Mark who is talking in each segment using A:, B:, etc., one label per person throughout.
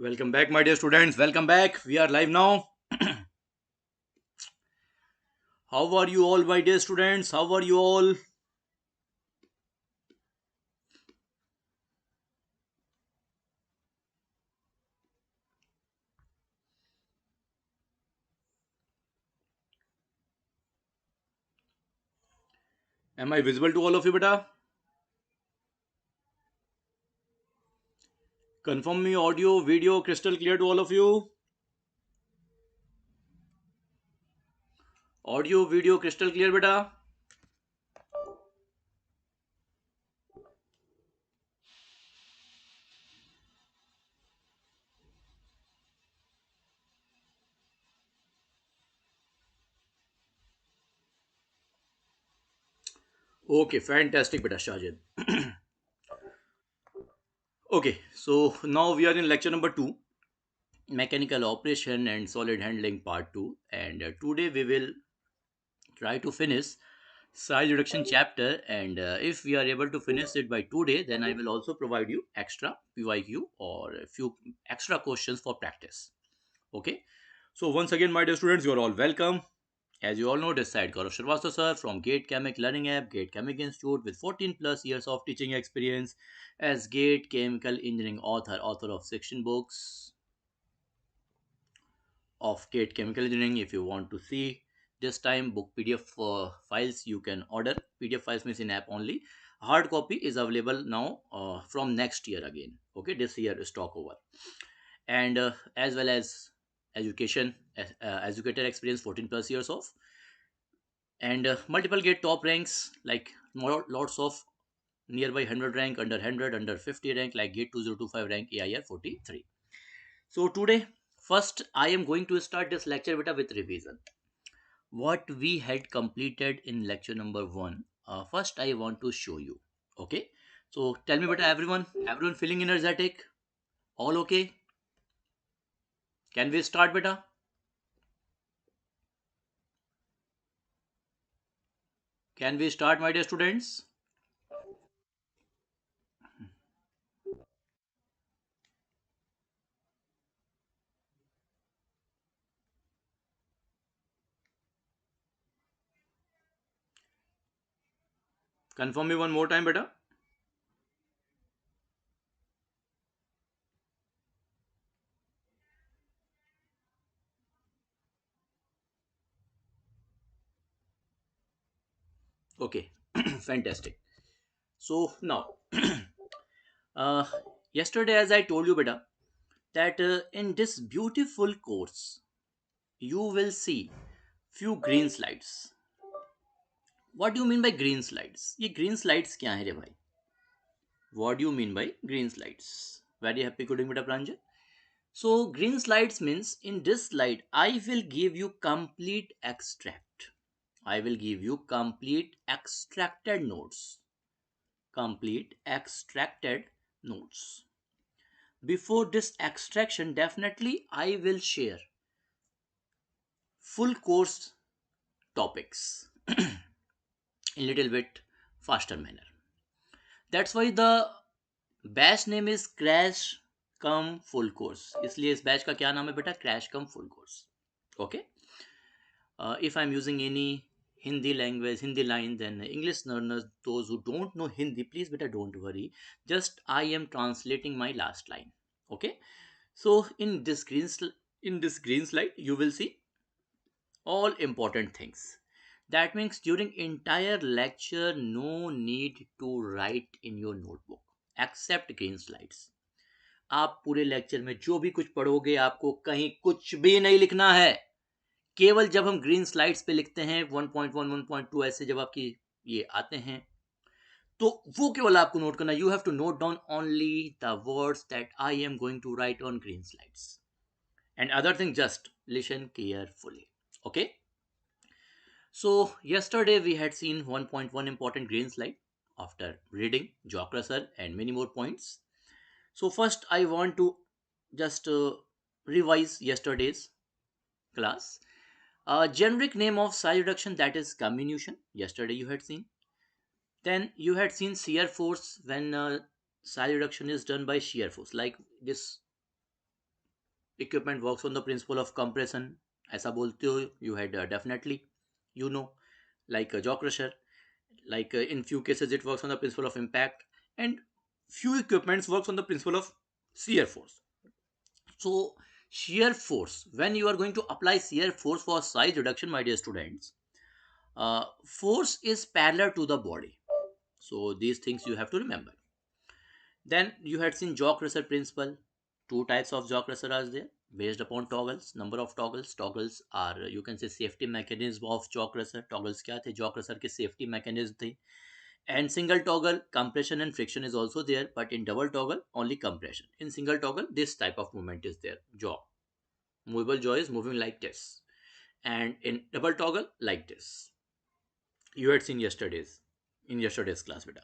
A: Welcome back, my dear students. Welcome back. We are live now. How are you all, my dear students? How are you all? Am I visible to all of you, beta? Confirm me audio, video, crystal clear to all of you. Audio, video, crystal clear, beta. Okay, fantastic, beta Shahid. Okay, so now we are in lecture number 2, mechanical operation and solid handling part 2. And today we will try to finish size reduction chapter, and if we are able to finish it by today, then I will also provide you extra pyq or a few extra questions for practice. Okay, so once again, my dear students, you are all welcome. As you all know, this side Gaurav Srivastav Sir from Gate Chemic Learning App, Gate Chemic Institute, with 14 plus years of teaching experience as Gate Chemical Engineering author of section books of Gate Chemical Engineering. If you want to see this time book PDF files, you can order. PDF files means in app only. Hard copy is available now from next year again. Okay, this year is stock over. And as well as educator experience 14 plus years of, and multiple Gate top ranks, like lots of nearby 100 rank, under 100, under 50 rank, like Gate 2025 rank, AIR 43. So today, first I am going to start this lecture beta with revision what we had completed in lecture number 1. First I want to show you. Okay, so tell me beta, everyone feeling energetic? All okay? Can we start beta? Can we start, my dear students? Confirm me one more time beta. Okay, fantastic. So now, uh, yesterday as I told you beta, that in this beautiful course you will see few green slides. What do you mean by green slides? ये green slides क्या है रे भाई? What do you mean by green slides? Very happy coding beta Pranjal. So green slides means in this slide I will give you complete extract. I will give you complete extracted notes. Complete extracted notes. Before this extraction, definitely I will share full course topics in little bit faster manner. That's why the batch name is crash come full course, इसलिए इस batch का क्या नाम है बेटा? Crash come full course. Okay, if I'm using any Hindi language, Hindi line, then English learners, those who don't know Hindi, please beta don't worry, just I am translating my last line. Okay, so in this green slide you will see all important things. That means during entire lecture no need to write in your notebook except green slides. आप पूरे lecture में जो भी कुछ पढ़ोगे आपको कहीं कुछ भी नहीं लिखना है. केवल जब हम ग्रीन स्लाइड्स पे लिखते हैं 1.1 1.2 ऐसे जब आपकी ये आते हैं तो वो केवल आपको नोट करना. You have to note down only the words that I am going to write on green slides, and other thing just listen carefully. Okay, so yesterday we had seen 1.1 important green slide after reading Jokra sir and many more points. So first I want to just revise yesterday's class. Generic name of size reduction, that is comminution. Yesterday you had seen. Then you had seen shear force when size reduction is done by shear force, like this equipment works on the principle of compression. ऐसा बोलते हो, you had definitely, you know, like a jaw crusher. Like in few cases it works on the principle of impact, and few equipments works on the principle of shear force. So shear force, when you are going to apply shear force for size reduction, my dear students, force is parallel to the body. So these things you have to remember. Then you had seen jaw crusher principle. Two types of jaw crusher are there based upon toggles, number of toggles. Toggles are, you can say, safety mechanism of jaw crusher. Toggles क्या थे? Jaw crusher के safety mechanism थे. And single toggle, compression and friction is also there, but in double toggle only compression. In single toggle this type of movement is there. Jaw, movable jaw is moving like this, and in double toggle like this. You had seen yesterday's, in yesterday's class beta.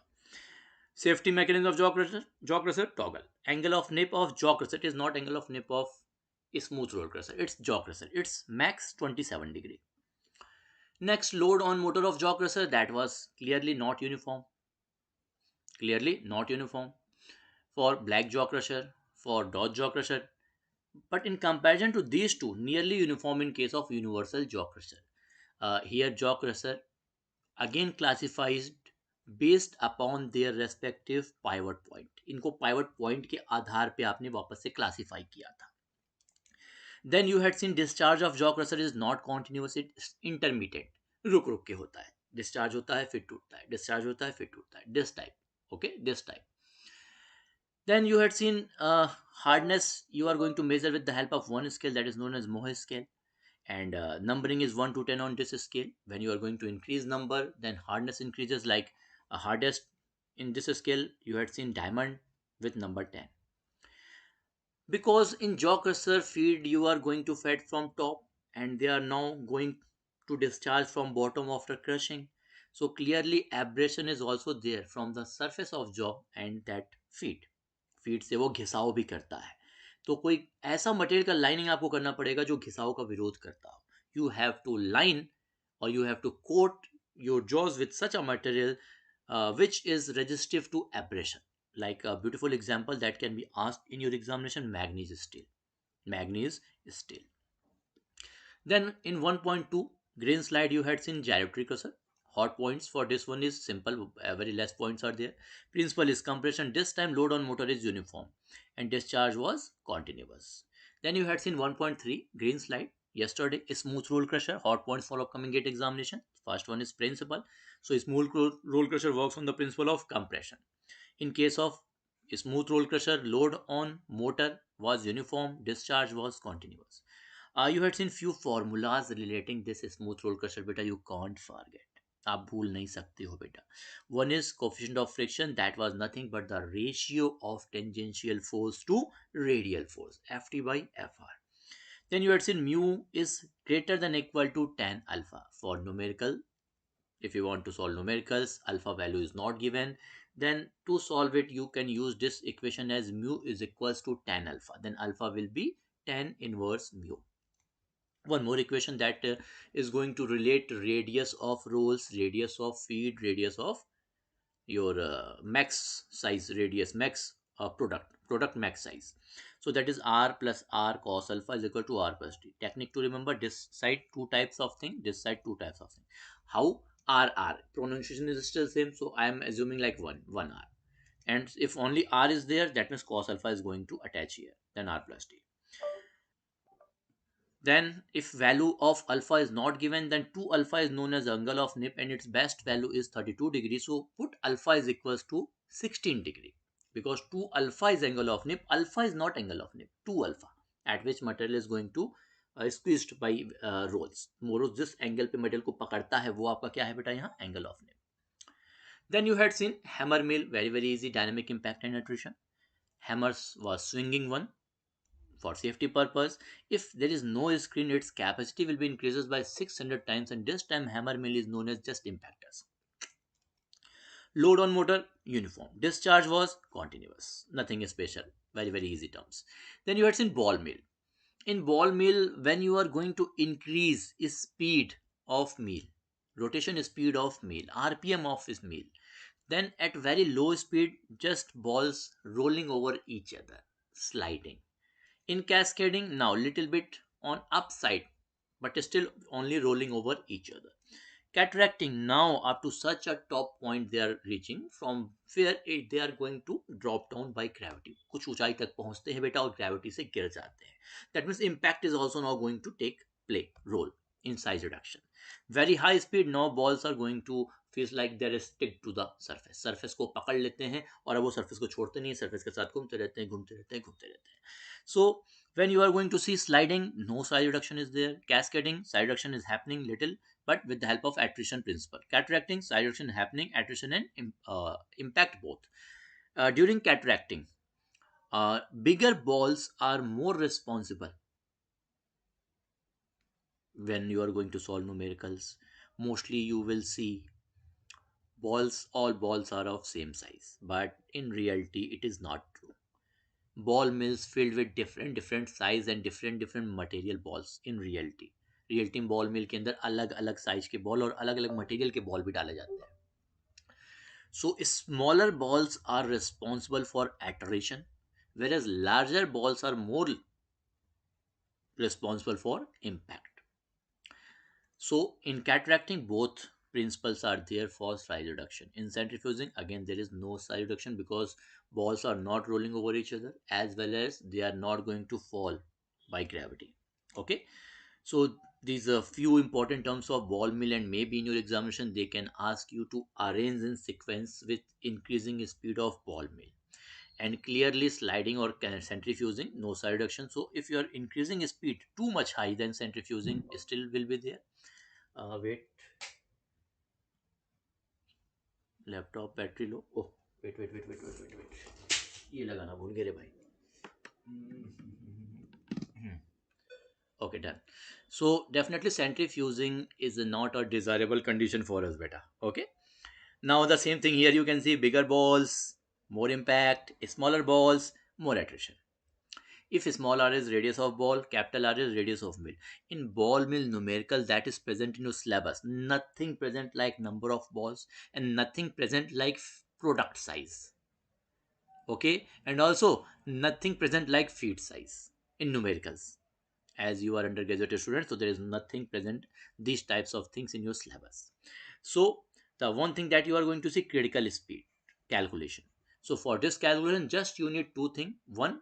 A: Safety mechanism of jaw crusher toggle. Angle of nip of jaw crusher, it is not angle of nip of smooth roll crusher, it's jaw crusher, it's max 27 degree. Next, load on motor of jaw crusher, that was clearly not uniform. Clearly not uniform for black jaw crusher, for dodge jaw crusher, but in comparison to these two, nearly uniform in case of universal jaw crusher. Here jaw crusher again classified based upon their respective pivot point. इनको pivot point के आधार पे आपने वापस से classify किया था. Then you had seen discharge of jaw crusher is not continuous, it's intermittent. रुक रुक के होता है. Discharge होता है फिर टूटता है, discharge होता है फिर टूटता है. This type. Okay, this type. Then you had seen hardness, you are going to measure with the help of one scale that is known as MOSH scale, and numbering is 1 to 10 on this scale. When you are going to increase number, then hardness increases, like hardest in this scale you had seen diamond with number 10. Because in jaw crusher feed you are going to fed from top, and they are now going to discharge from bottom after crushing. So clearly abrasion is also there from the surface of jaw and that feed. Feed से वो घिसाव भी करता है. तो कोई ऐसा material का lining आपको करना पड़ेगा जो घिसाव का विरोध करता हो. यू हैव टू लाइन और you have to coat your jaws with such a material which is resistive to abrasion. Like a beautiful example that can be asked in your examination, manganese steel. Manganese steel. Then in 1.2 green slide you had seen gyratory crusher. Hot points for this one is simple, very less points are there. Principle is compression. This time load on motor is uniform and discharge was continuous. Then you had seen 1.3 green slide. Yesterday smooth roll crusher. Hot points for upcoming gate examination. First one is principle. So smooth roll crusher works on the principle of compression. In case of smooth roll crusher, load on motor was uniform, discharge was continuous. You had seen few formulas relating this smooth roll crusher, beta. You can't forget. आप भूल नहीं सकते हो बेटा. One is coefficient of friction, that was nothing but the ratio of tangential force to radial force, Ft by Fr. Then you had seen mu is greater than equal to tan alpha. For numerical, if you want to solve numericals, alpha value is not given, then to solve it you can use this equation as mu is equals to tan alpha, then alpha will be tan inverse mu. One more equation that is going to relate radius of rolls, radius of feed, radius of your max size, radius max product max size. So that is r plus r cos alpha is equal to r plus t. Technique to remember, this side two types of thing, this side two types of thing. How? R pronunciation is still same, so I am assuming like one r, and if only r is there, that means cos alpha is going to attach here, then r plus t. Then if value of alpha is not given, then 2 alpha is known as angle of nip and its best value is 32 degrees. So put alpha is equals to 16 degree, because 2 alpha is angle of nip. Alpha is not angle of nip. 2 alpha at which material is going to squeezed by rolls. मोरो जिस angle पे material को पकड़ता है वो आपका क्या है बेटा यहाँ angle of nip. Then you had seen hammer mill, very easy, dynamic impact and attrition. Hammers was swinging one. For safety purpose, if there is no screen, its capacity will be increases by 600 times, and this time hammer mill is known as just impactors. Load on motor uniform, discharge was continuous, nothing special, very easy terms. Then you had seen ball mill. In ball mill, when you are going to increase speed of mill, rotation speed of mill, rpm of is mill, then at very low speed just balls rolling over each other, sliding. In cascading, now little bit on upside, but still only rolling over each other. Cataracting, now up to such a top point they are reaching from where they are going to drop down by gravity. कुछ ऊंचाई तक पहुंचते हैं बेटा और gravity से गिर जाते हैं. That means impact is also now going to take play role in size reduction. Very high speed, now balls are going to feels like they're stick to the surface. Surface को पकड़ लेते हैं और अब वो surface को छोड़ते नहीं, surface के साथ घूमते रहते हैं, घूमते रहते हैं, घूमते रहते हैं. So when you are going to see sliding, no size reduction is there. Cascading, size reduction is happening little, but with the help of attrition principle. Cataracting, size reduction happening, attrition and impact both. During cataracting, bigger balls are more responsible when you are going to solve numericals. Mostly you will see all balls are of same size, but in reality it is not true. Ball mills filled with different size and different material balls in reality ball mill के अंदर अलग अलग size के ball और अलग अलग material के ball भी डाले जाते हैं. So smaller balls are responsible for attrition, whereas larger balls are more responsible for impact. So in cataracting, both principles are there for size reduction. In centrifuging, again there is no size reduction because balls are not rolling over each other as well as they are not going to fall by gravity. Okay, so these are few important terms of ball mill, and maybe in your examination they can ask you to arrange in sequence with increasing speed of ball mill and clearly sliding or centrifuging, no size reduction. So if you are increasing speed too much high, then centrifuging still will be there. Wait, laptop battery low. Oh, wait, ये लगाना भूल गए रे भाई. Okay, done. So definitely centrifuging is not a desirable condition for us, beta. Okay, now the same thing here, you can see bigger balls, more impact, smaller balls, more attrition. If small r is radius of ball, capital R is radius of mill. In ball mill numerical that is present in your syllabus, nothing present like number of balls and nothing present like product size. Okay, and also nothing present like feed size in numericals. As you are undergraduate student, so there is nothing present these types of things in your syllabus. So the one thing that you are going to see, critical speed calculation. So for this calculation just you need two things: one,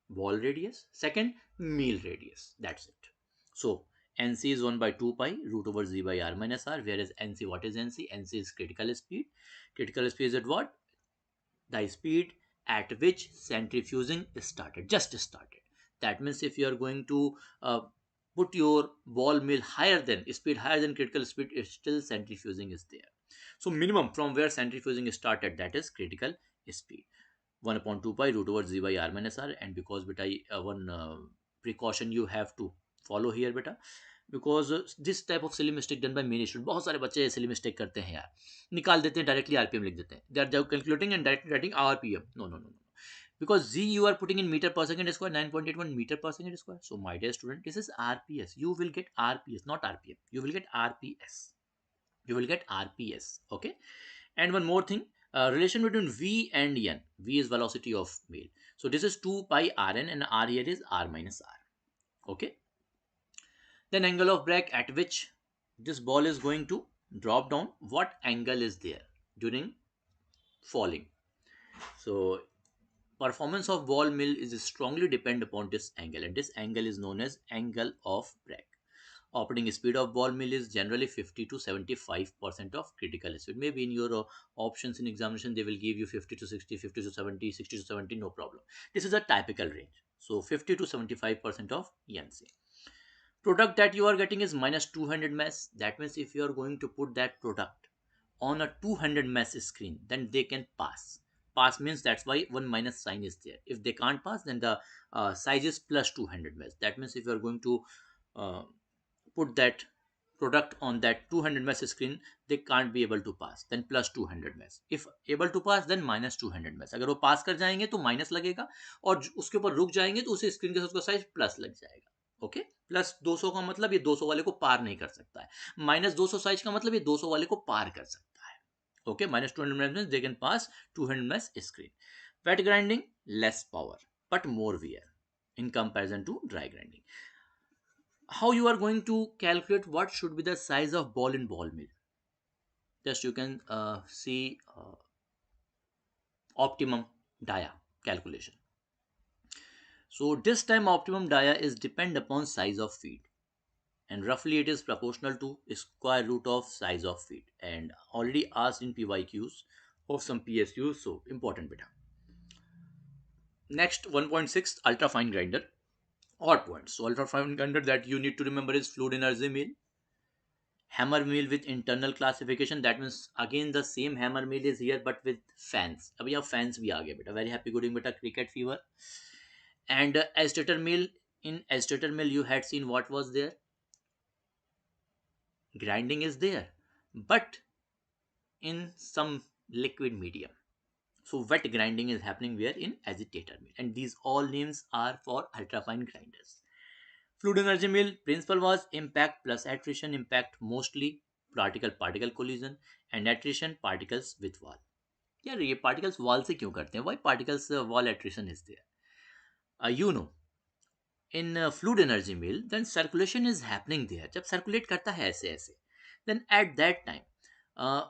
A: ball radius, second, meal radius. That's it. So NC is 1 by 2 pi root over z by r minus r. Whereas NC, what is NC? NC is critical speed. Critical speed is at what? The speed at which centrifuging started, just started. That means if you are going to put your ball mill higher than speed, higher than critical speed, still centrifuging is there. So minimum from where centrifuging started, that is critical speed. 1 upon 2 pi root over z by r minus r. And because beta one precaution you have to follow here beta, because this type of silly mistake done by many student. बहुत सारे बच्चे silly mistake करते हैं यार, निकाल देते हैं directly RPM लिख देते हैं. They are calculating and directly writing RPM. No no no no, because z you are putting in meter per second square, 9.81 meter per second square. So my dear student, this is rps. You will get rps, not rpm. You will get rps. You will get rps. Okay. And one more thing, relation between v and n. V is velocity of wheel. So this is 2 pi rn and r here is r minus r. Okay. Then angle of break at which this ball is going to drop down, what angle is there during falling. So performance of ball mill is strongly depend upon this angle, and this angle is known as angle of break. Operating speed of ball mill is generally 50 to 75% of critical speed. Maybe in your options in examination they will give you 50 to 60, 50 to 70, 60 to 70, no problem. This is a typical range. So 50 to 75% of ENC. Product that you are getting is minus 200 mesh. That means if you are going to put that product on a 200 mesh screen, then they can pass. Pass means that's why one minus sign is there. If they can't pass, then the size is plus 200 mesh. That means if you are going to uh, put that product on that 200 mesh screen, they can't be able to pass, then plus 200 mesh. If able to pass, then minus 200 mesh. अगर वो पास कर जाएंगे तो minus लगेगा, और उसके ऊपर रुक जाएंगे तो उसी स्क्रीन के साथ उसका साइज प्लस लग जाएगा. ओके, प्लस 200 का मतलब ये 200 वाले को पार नहीं कर सकता है. माइनस 200 साइज का मतलब ये 200 वाले को पार कर सकता है. Okay, minus 200 means they can pass 200 mesh screen. Wet grinding, less power but more wear. in comparison to dry grinding. How you are going to calculate what should be the size of ball in ball mill? Just you can see optimum dia calculation. So this time optimum dia is depend upon size of feed, and roughly it is proportional to square root of size of feed, and already asked in PYQs of some PSUs, so important beta. Next 1.6 ultra fine grinder odd points. So ultra fine grinder that you need to remember is fluid energy mill, hammer mill with internal classification. That means again the same hammer mill is here but with fans. अब यहाँ fans भी आ गए बेटा. Very happy good beta. Cricket fever. And agitator mill. In agitator mill you had seen what was there. Grinding is there, but in some liquid medium. So wet grinding is happening where in agitator mill, and these all names are for ultrafine grinders. Fluid energy mill principle was impact plus attrition. Impact mostly particle particle collision and attrition particles with wall. यार ये particles wall से क्यों करते हैं? Why particles wall attrition is there? You know, in fluid energy mill then circulation is happening there. जब circulate करता है ऐसे ऐसे, then at that time uh,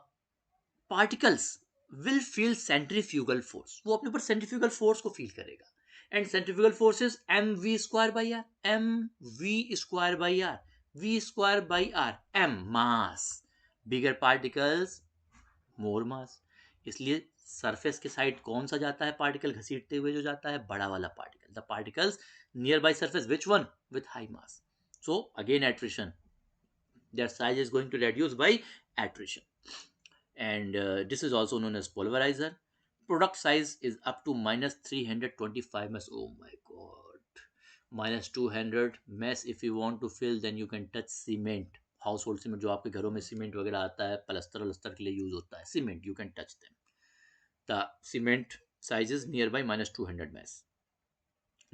A: particles will feel centrifugal force. वो अपने ऊपर centrifugal force को feel करेगा. And centrifugal force is mv square by r. mv square by r. v square by r. m mass. Bigger particles, more mass. इसलिए surface के side कौन सा जाता है पार्टिकल घसीटते हुए? जो जाता है बड़ा वाला particle. The particles near by surface, which one? With high mass. So again attrition, their size is going to reduce by attrition. And this is also known as polarizer. Product size is up to minus 325 mass. Oh my god, minus 200 mass. If you want to fill, then you can touch cement. Household cement जो आपके घरों में cement वगैरह आता है, पलस्तर वलस्तर के लिए यूज होता है, cement, you can touch them. The cement size is nearby minus 200 mass.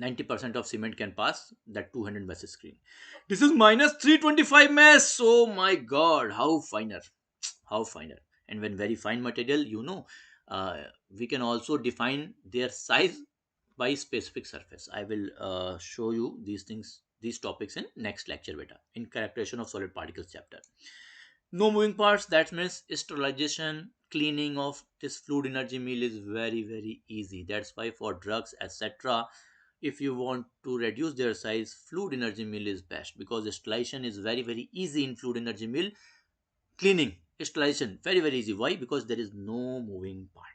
A: 90% of cement can pass that 200 mass screen. This is minus 325 mass. Oh my god, how finer, how finer. And when very fine material, you know, we can also define their size by specific surface. I will show you these things, these topics in next lecture beta, in characterization of solid particles chapter. No moving parts, that means sterilization, cleaning of this fluid energy meal is very very easy. That's why for drugs etc, if you want to reduce their size, fluid energy meal is best, because sterilization is very very easy in fluid energy meal. Cleaning, sterilization, very very easy. Why? Because there is no moving part.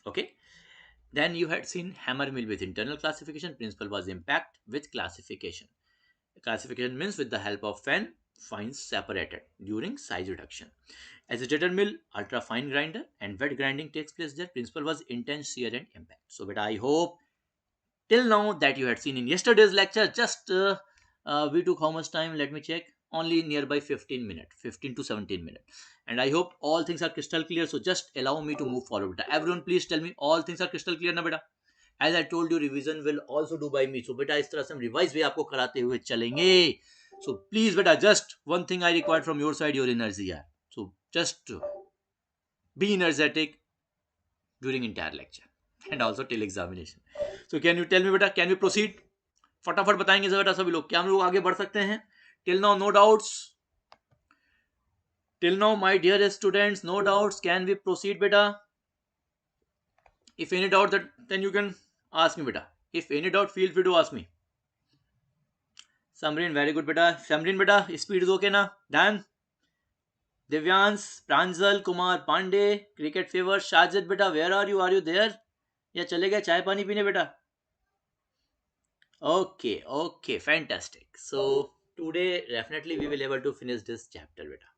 A: Okay. Then you had seen hammer mill with internal classification. Principle was impact with classification. Classification means with the help of fan, fines separated during size reduction. Agitator mill, ultra fine grinder, and wet grinding takes place there. Principle was intense shear and impact. So, but I hope till now that you had seen in yesterday's lecture. Just we took how much time? Let me check. Only nearby 15 minutes, 15 to 17 minutes. And I hope all things are crystal clear. So just allow me to move forward. Beta. Everyone please tell me all things are crystal clear na beta. As I told you, revision will also do by me. So beta इस तरह से हम revise भी आपको कराते हुए चलेंगे. So please beta, just one thing I require from your side, your energy. यार. So just be energetic during entire lecture and also till examination. So can you tell me beta, can we proceed? फटाफट बताएंगे बेटा सभी लोग, क्या हम लोग आगे बढ़ सकते हैं? Till now no doubts. Till now my dear students, no doubts. Can we proceed beta? If any doubt, that then you can ask me beta. If any doubt, feel free to ask me. Samrin, very good beta. Samrin beta, speed is okay na? Dan, Divyans, Pranjal, Kumar, Pandey, Cricket Fever, Shajid beta, where are you? Are you there? या चले गए चाय पानी पीने बेटा? Okay, okay, fantastic. So today definitely we will able to finish this chapter beta.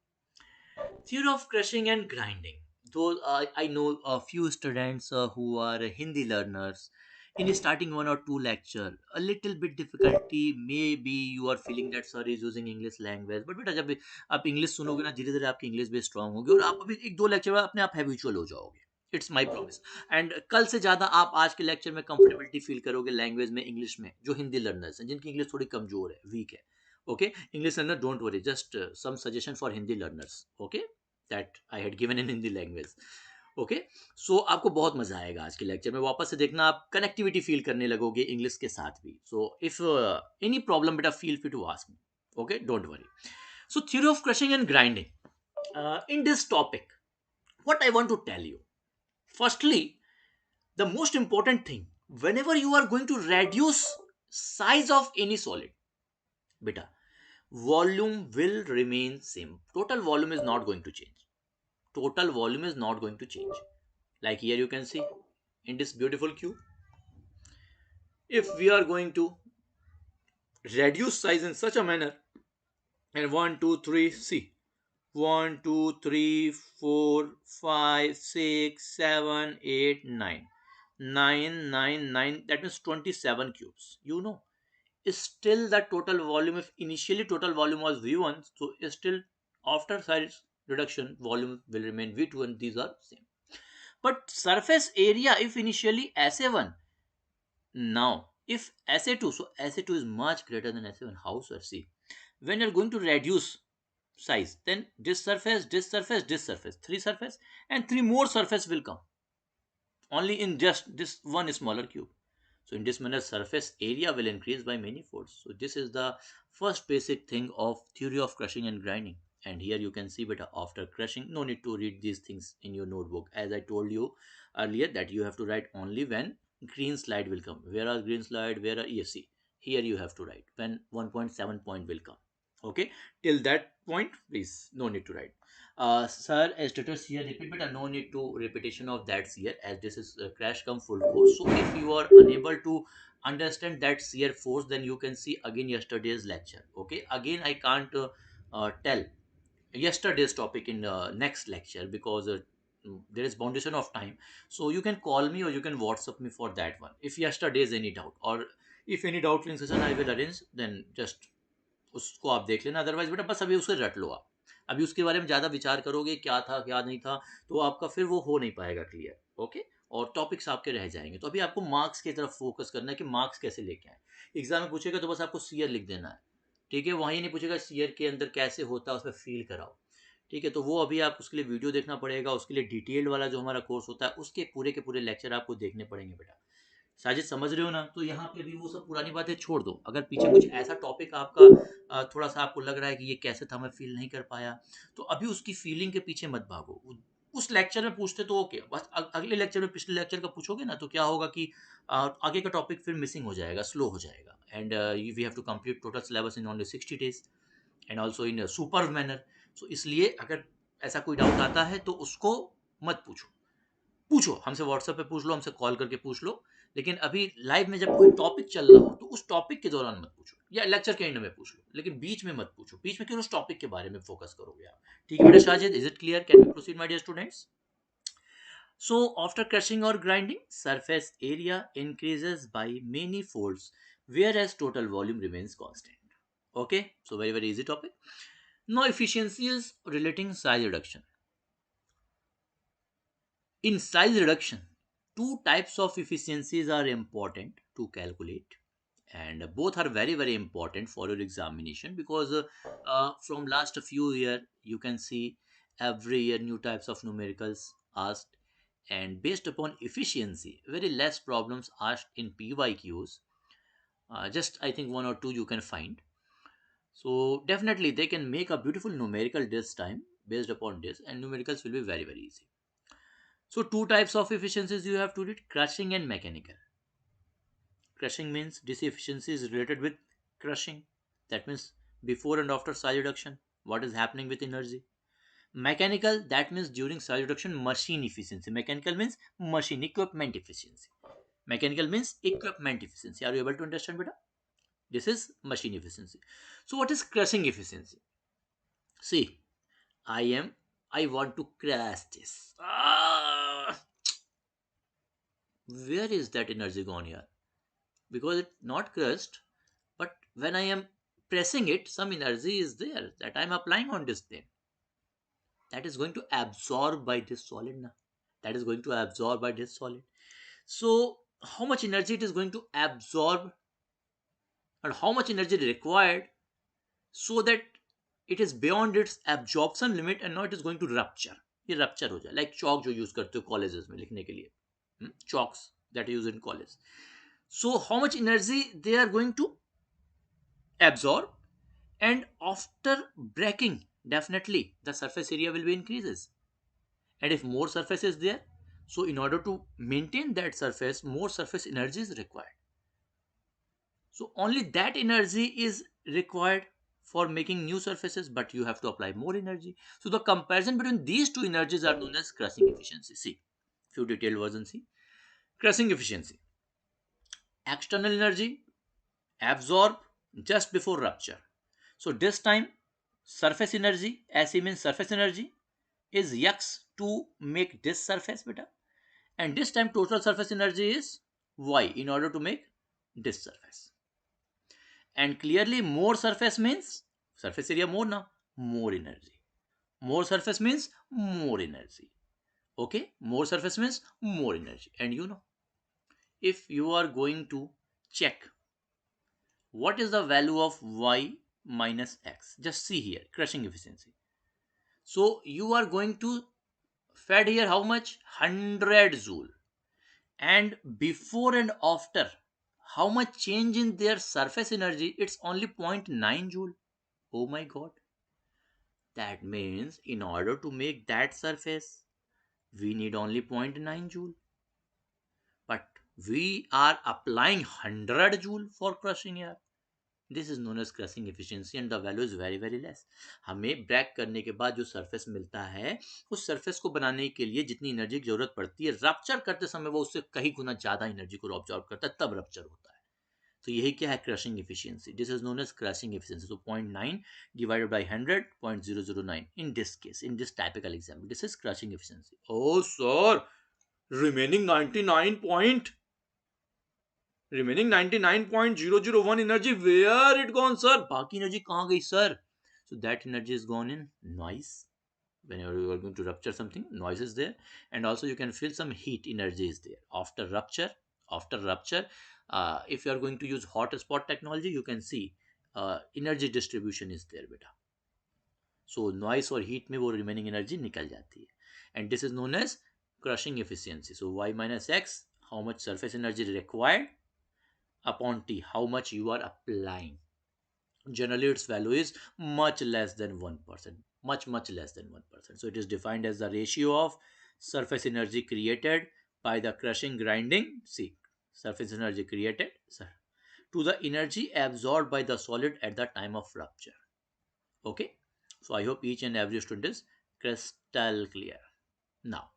A: Theory of crushing and grinding. Though I know a few students who are Hindi learners, in starting one or two lecture, a little bit difficulty, maybe you are feeling that sir is using English language, but बेटा जब आप English सुनोगे ना, धीरे धीरे आपकी English भी strong होगी और आप अभी एक दो लेक्चर में अपने आप हैबिचुअल हो जाओगे. It's my promise. एंड कल से ज़्यादा आप आज के लेक्चर में कंफर्टेबिलिटी फील करोगे लैंग्वेज में, इंग्लिश में, जो हिंदी लर्नर्स हैं, जिनकी इंग्लिश थोड़ी कमजोर है, वीक है. Okay, English learner don't worry, just some suggestion for Hindi learners. Okay, that I had given in Hindi language. Okay, so आपको बहुत मजा आएगा आज के लेक्चर में, वापस से देखना, आप कनेक्टिविटी फील करने लगोगे इंग्लिश के साथ भी. सो इफ एनी प्रॉब्लम बेटा feel free to ask me. Okay, don't worry. So theory of crushing and grinding, in this topic, what I want to tell you, firstly, the most important thing, whenever you are going to reduce size of any solid, beta, volume will remain same. Total volume is not going to change. Total volume is not going to change. Like here you can see in this beautiful cube, if we are going to reduce size in such a manner, and 1 2 3, see, 1 2 3 4 5 6 7 8 9, 9 9 9, that means 27 cubes, you know. Is still the total volume, if initially total volume was v1, so is still after size reduction volume will remain v2, and these are same. But surface area, if initially SA1, now if SA2, so SA2 is much greater than SA1. How, sir? See, when you're going to reduce size, then this surface, this surface, this surface, three surface, and three more surface will come only in just this one smaller cube. So in this manner, surface area will increase by many folds. So this is the first basic thing of theory of crushing and grinding. And here you can see better, after crushing, no need to read these things in your notebook. As I told you earlier, that you have to write only when green slide will come. Where are green slide? Where are ESC? Here you have to write when 1.7 point will come. Okay, till that point, please, no need to write. Sir, as status here, repeat, but no need to repetition of that here, as this is crash come full course. So if you are unable to understand that shear force, then you can see again yesterday's lecture. Okay, again I can't tell yesterday's topic in next lecture, because there is boundation of time. So you can call me or you can WhatsApp me for that one if yesterday's any doubt, or if any doubt session I will arrange, then just उसको आप देख लेना. Otherwise बेटा बस अभी उसे रट लो आप. अभी उसके बारे में ज़्यादा विचार करोगे क्या था क्या नहीं था, तो आपका फिर वो हो नहीं पाएगा क्लियर. ओके, और टॉपिक्स आपके रह जाएंगे. तो अभी आपको मार्क्स की तरफ फोकस करना है कि मार्क्स कैसे लेके आए. एग्जाम में पूछेगा तो बस आपको सीयर लिख देना है. ठीक है, वहीं नहीं पूछेगा सीयर के अंदर कैसे होता है, उसमें फील कराओ. ठीक है, तो वो अभी आप उसके लिए वीडियो देखना पड़ेगा. उसके लिए डिटेल्ड वाला जो हमारा कोर्स होता है, उसके पूरे के पूरे लेक्चर आपको देखने पड़ेंगे बेटा. साजिद समझ रहे हो ना. तो यहाँ पे भी वो सब पुरानी बातें छोड़ दो. अगर पीछे कुछ ऐसा टॉपिक आपका थोड़ा सा आपको लग रहा है कि ये कैसे था, मैं फील नहीं कर पाया, तो अभी उसकी फीलिंग के पीछे मत भागो. उस लेक्चर में पूछते तो ओके, बस अगले लेक्चर में पिछले लेक्चर का पूछोगे ना, तो क्या होगा कि आगे का टॉपिक फिर मिसिंग हो जाएगा, स्लो हो जाएगा. And we have to complete total syllabus in only 60 days, and also in super manner. So इसलिए अगर ऐसा कोई डाउट आता है तो उसको मत पूछो. पूछो हमसे व्हाट्सएप पे पूछ लो, हमसे कॉल करके पूछ लो, लेकिन अभी लाइव में जब कोई टॉपिक चल रहा हो तो उस टॉपिक के दौरान मत पूछो, या लेक्चर के एंड में पूछ लो, लेकिन बीच में मत पूछो. बीच में क्यों, उस टॉपिक के बारे में फोकस करोगे आप. ठीक है बेटा Shajid, is it clear? Can we proceed my dear students? So after crushing और grinding, surface area increases by many folds, whereas total volume remains constant. Okay, so very very easy topic. Now efficiencies relating size reduction. In size reduction, two types of efficiencies are important to calculate, and both are very very important for your examination, because from last few year you can see every year new types of numericals asked, and based upon efficiency, very less problems asked in PYQs. Just I think one or two you can find. So definitely they can make a beautiful numerical this time based upon this, and numericals will be very very easy. So two types of efficiencies you have to read: crushing and mechanical. Crushing means this efficiency is related with crushing. That means before and after size reduction, what is happening with energy. Mechanical, that means during size reduction, machine efficiency. Mechanical means machine equipment efficiency. Mechanical means equipment efficiency. Are you able to understand, beta? This is machine efficiency. So what is crushing efficiency? See, I want to crush this. Where is that energy gone here? Because it's not crushed, but when I am pressing it, some energy is there that I am applying on this thing. That is going to absorb by this solid now. That is going to absorb by this solid. So how much energy it is going to absorb, and how much energy required, so that it is beyond its absorption limit and now it is going to rupture. ये rupture हो जाए, like चौक जो use करते हो colleges में लिखने के लिए, chokes that use in college. So how much energy they are going to absorb, and after breaking, definitely the surface area will be increases. And if more surface is there, so in order to maintain that surface, more surface energy is required. So only that energy is required for making new surfaces, but you have to apply more energy. So the comparison between these two energies are known as crushing efficiency. See, few detailed versions. See, crushing efficiency: external energy absorb just before rupture. So this time surface energy, SE means surface energy, is X to make this surface beta, and this time total surface energy is Y in order to make this surface. And clearly more surface means surface area more now, more energy. More surface means more energy. Okay, more surface means more energy. And you know, if you are going to check what is the value of Y minus X, just see here, crushing efficiency. So you are going to fed here how much? 100 joule. And before and after, how much change in their surface energy? It's only zero. 0.9 joule. Oh my god. That means in order to make that surface, we need only zero. 0.9 joule. But we are applying 100 joule for crushing here. This is known as crushing efficiency and the value is very very less. हमें break करने के बाद जो surface मिलता है, उस surface को बनाने के लिए जितनी एनर्जी की जरूरत पड़ती है, रप्चर करते समय वो उससे कहीं गुना ज्यादा एनर्जी को ऑब्जॉर्व करता है, तब रप्चर होता है. तो यही क्या है? Crushing efficiency. This is known as crushing efficiency. So 0.9 divided by 100, 0.009 in this case, in this typical example, this is crushing efficiency. Oh sir, remaining 99.001 energy, where it gone sir? बाकी energy कहाँ गई sir? So that energy is gone in noise. Whenever you are going to rupture something, noise is there, and also you can feel some heat energy is there after rupture. If you are going to use hot spot technology, you can see energy distribution is there beta. So noise और heat में वो remaining energy निकल जाती है, and this is known as crushing efficiency. So y minus x, how much surface energy required, upon T, how much you are applying. Generally its value is much less than 1%, much less than 1%. So it is defined as the ratio of surface energy created by the crushing grinding, see, surface energy created, sir, to the energy absorbed by the solid at the time of rupture. Okay, so I hope each and every student is crystal clear. Now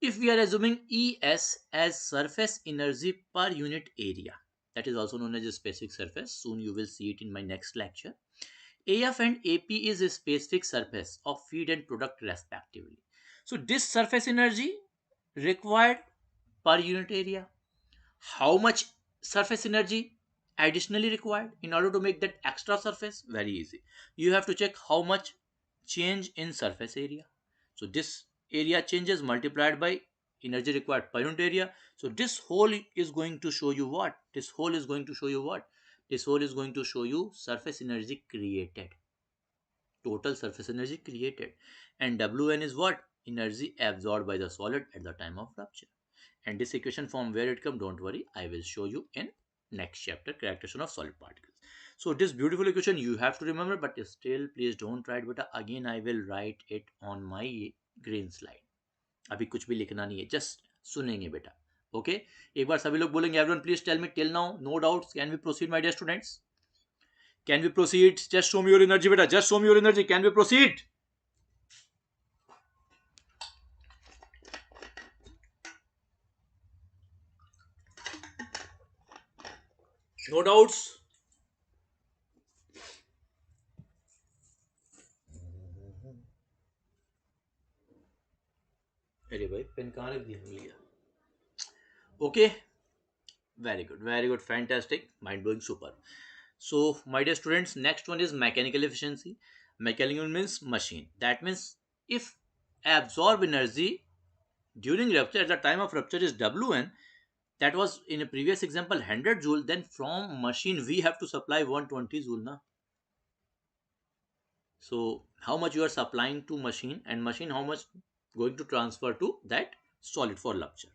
A: if we are assuming ES as surface energy per unit area, that is also known as a specific surface. Soon you will see it in my next lecture. AF and AP is a specific surface of feed and product respectively. So this surface energy required per unit area. How much surface energy additionally required in order to make that extra surface? Very easy. You have to check how much change in surface area. So this area changes multiplied by energy required per unit area. So this whole is going to show you what? This whole is going to show you what? This whole is going to show you surface energy created. Total surface energy created. And Wn is what? Energy absorbed by the solid at the time of rupture. And this equation from where it come, don't worry, I will show you in next chapter, characterization of solid particles. So this beautiful equation you have to remember, but still please don't write beta. Again I will write it on my green slide. अभी कुछ भी लिखना नहीं है, just सुनेंगे बेटा. Okay, एक बार सभी लोग बोलेंगे everyone please tell me till now, no doubts, can we proceed my dear students? Can we proceed? Just show me your energy बेटा, just show me your energy. Can we proceed? No doubts? अरे भाई pen कहाँ रख दिया? मिल गया. Okay, very good, fantastic, mind blowing, super. So my dear students, next one is mechanical efficiency. Mechanical means machine. That means if absorb energy during rupture at the time of rupture is Wn, that was in a previous example 100 joule, then from machine we have to supply 120 joule na. So how much you are supplying to machine, and machine how much going to transfer to that solid for rupture.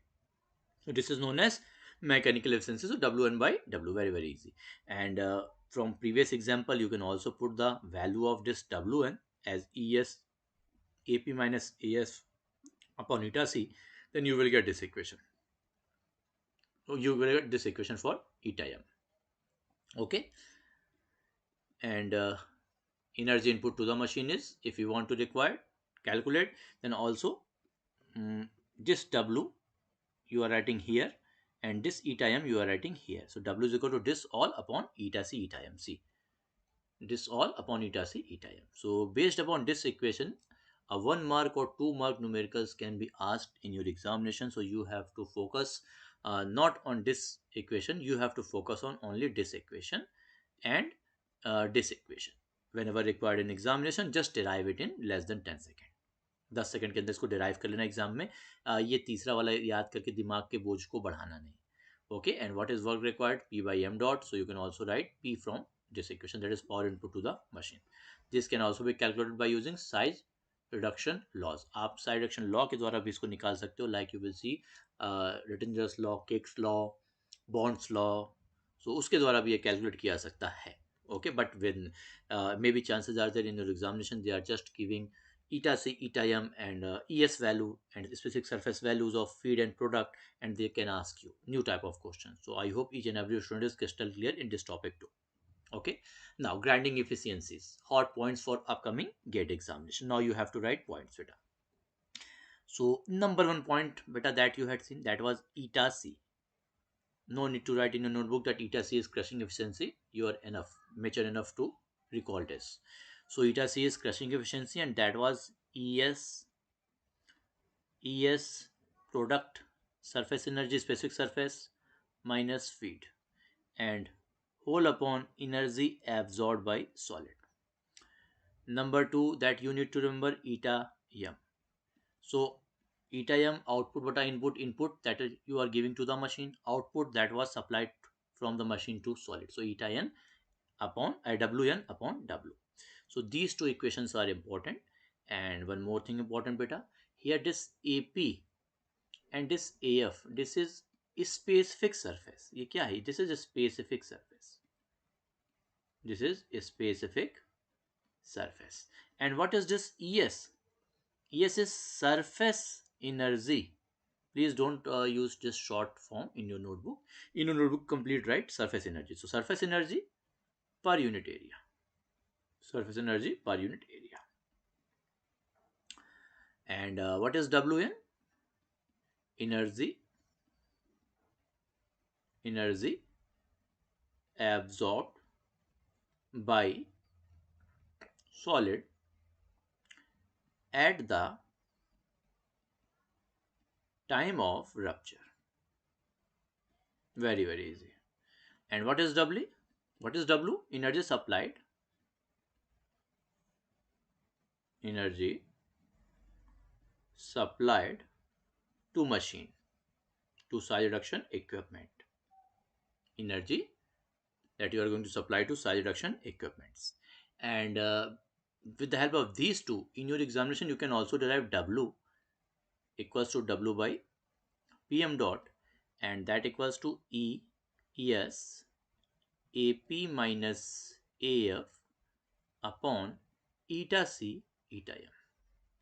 A: So this is known as mechanical efficiency. So W1 by W, very very easy. And from previous example, you can also put the value of this Wn as Es Ap minus As upon eta C. Then you will get this equation. So you will get this equation for eta m. Okay. And energy input to the machine is, if you want to require calculate, then also this W you are writing here, and this eta m you are writing here. So W is equal to this all upon eta C eta m. See, this all upon eta C eta m. So based upon this equation, a 1 mark or 2 mark numericals can be asked in your examination. So you have to focus not on this equation, you have to focus on only this equation and this equation. Whenever required in examination, just derive it in less than 10 seconds. 10 second के अंदर इसको derive कर लेना exam में. ये तीसरा वाला याद करके दिमाग के बोझ को बढ़ाना नहीं. Okay, and what is work required? P by m dot. So you can also write P from this equation, that is power input to the machine. This can also be calculated by using size reduction laws. आप size reduction law के द्वारा भी इसको निकाल सकते हो. Like you will see Rittenger's law, Kick's law, Bond's law. So उसके द्वारा भी ये calculate किया जा सकता है. Okay, but when maybe chances are that in your examination they are just giving eta C, eta m, and es value and specific surface values of feed and product, and they can ask you new type of questions. So I hope each and every student is crystal clear in this topic too. Okay, now grinding efficiencies, hot points for upcoming gate examination. Now you have to write points, beta. So number 1 point, beta, that you had seen, that was eta C. No need to write in your notebook that eta C is crushing efficiency. You are enough, mature enough to recall this. So eta C is crushing efficiency, and that was es product surface energy specific surface minus feed, and whole upon energy absorbed by solid. Number 2 that you need to remember, eta m. So eta m output bata input, input that you are giving to the machine, output that was supplied from the machine to solid. So eta n upon wn upon w. So these two equations are important. And one more thing important, beta, here this ap and this af, this is specific surface. ये क्या है? This is a specific surface. This is a specific surface. And what is this es? Es is surface energy. Please don't use just short form in your notebook. In your notebook, complete write surface energy. So surface energy per unit area. Surface energy per unit area. And what is Wn? Energy absorbed by solid at the time of rupture. Very very easy. And what is W? What is W? Energy supplied. Energy supplied to machine, to size reduction equipment. Energy that you are going to supply to size reduction equipments. And with the help of these two, in your examination you can also derive W equals to W by PM dot, and that equals to ES AP minus AF upon eta C eta m.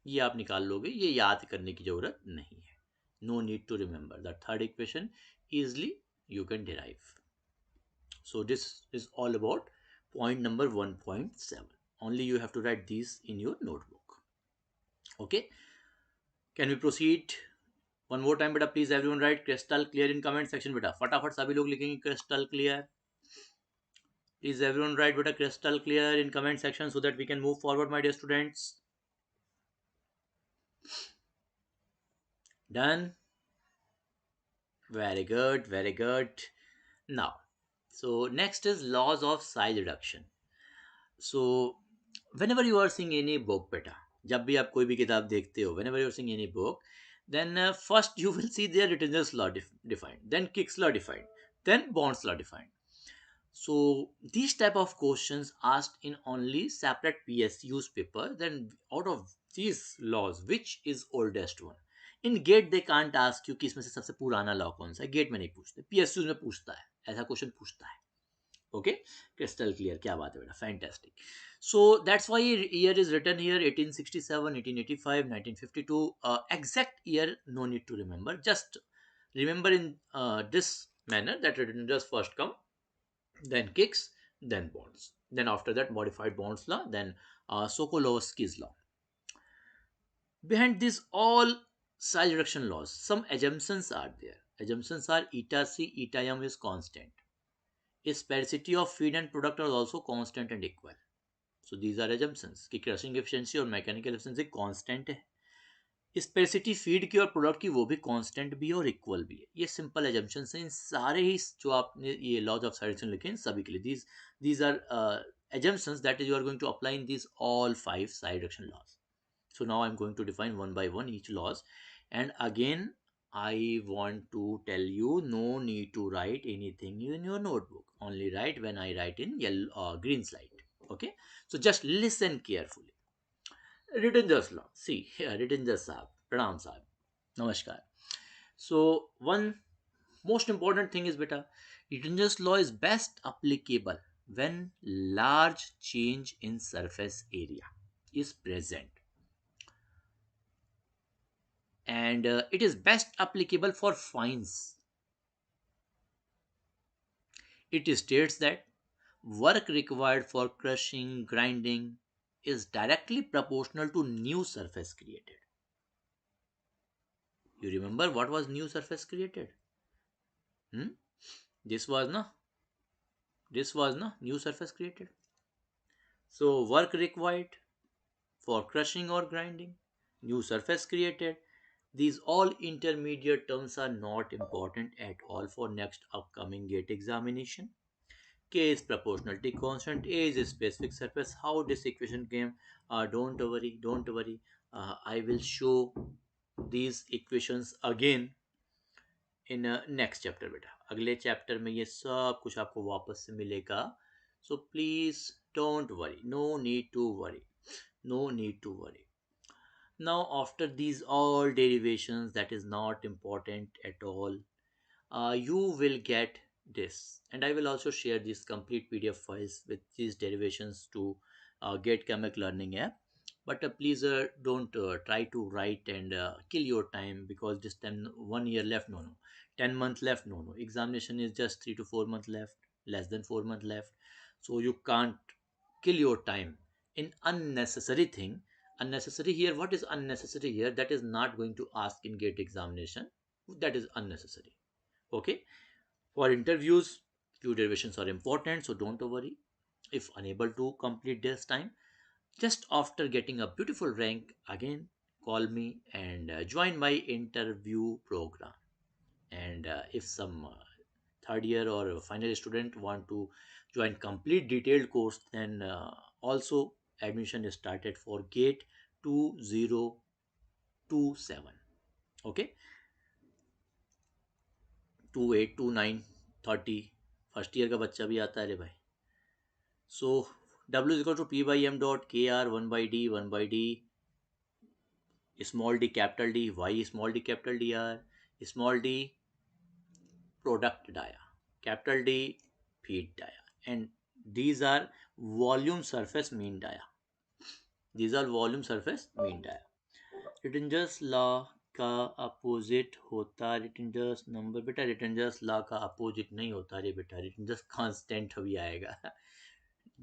A: ये आप निकाल लोगे, ये याद करने की जरूरत नहीं है. No need to remember. The third equation easily you can derive. So this is all about point number 1.7. Only you have to write these in your notebook. Okay, can we proceed one more time, beta? Please everyone write crystal clear in comment section, beta. फटाफट सभी लोग लिखेंगे crystal clear. Please everyone write, beta, crystal clear in comment section so that we can move forward, my dear students. Done? Very good, very good. Now, so next is laws of size reduction. So whenever you are seeing any book, beta, जब भी आप कोई भी किताब देखते हो, whenever you are seeing any book, then first you will see their Rittenger's law defined, then Kick's law defined, then Bond's law defined. So these type of questions asked in only separate PSU's paper. Then out of these laws, which is oldest one? In GATE they can't ask you कि इसमें से सबसे पुराना law कौन सा है. Gate में नहीं पूछते, PSU में पूछता है, ऐसा क्वेश्चन पूछता है. Okay, crystal clear. क्या बात है बेटा, fantastic. So that's why year is written here 1867, 1885, 1952. Exact year no need to remember, just remember in this manner that written just first come, then kicks, then bonds, then after that modified bonds law, then Sokolovsky's law. Behind this all size reduction laws, some assumptions are there. Assumptions are eta c eta m is constant, sparsity of feed and product are also constant and equal. So these are assumptions कि crushing efficiency और mechanical efficiency constant है, स्पेसिटी feed की और product की वो भी constant भी है और इक्वल भी है. ये सिंपल एजम्पशंस हैं. इन सारे ही जो आपने ये लॉज ऑफ साइडेशन लिखे हैं सभी के लिए these are assumptions that you are going to apply in these all five side reduction laws. So now I'm going to define one by one each laws, and again I want to tell you, no need to write anything in your notebook, only write when I write in yellow green slide. Okay, so just listen carefully. Written just law. See, here, written just Saab. Pranam Saab. Namaskar. So, one most important thing is beta, written just law is best applicable when large change in surface area is present. And it is best applicable for fines. It states that work required for crushing, grinding is directly proportional to new surface created. You remember what was new surface created? Hmm? This was no, this was no new surface created. So work required for crushing or grinding, new surface created. These all intermediate terms are not important at all for next upcoming gate examination. K is proportionality constant, A is a specific surface. How this equation came, don't worry, don't worry. I will show these equations again in next chapter बेटा. अगले chapter में ये सब कुछ आपको वापस से मिलेगा. So please don't worry, no need to worry, no need to worry. Now after these all derivations that is not important at all, you will get this, and I will also share these complete PDF files with these derivations to get Chemic Learning App. But please don't try to write and kill your time, because this time 1 year left, no, 10 months left, no, examination is just 3 to 4 months left, less than 4 months left. So you can't kill your time in unnecessary thing. Unnecessary here, what is unnecessary here? That is not going to ask in gate examination, that is unnecessary. Okay, for interviews few derivations are important, so don't worry if unable to complete this time. Just after getting a beautiful rank, again call me and join my interview program. And if some third year or final student want to join complete detailed course, then also admission is started for gate 2027. Okay, 28, 29, 30 first year का बच्चा भी आता है रे भाई. सो W is equal to P by M dot KR 1 by D, 1 by D, small d capital D, Y small d capital DR, small d product dia, capital D feed dia, and these are volume surface mean dia. These are volume surface mean dia. Rittinger's law का opposite होता Rittinger's number. बेटा रिटेंजर्स law का opposite नहीं होता रे बेटा, रिटेंजर्स constant भी आएगा.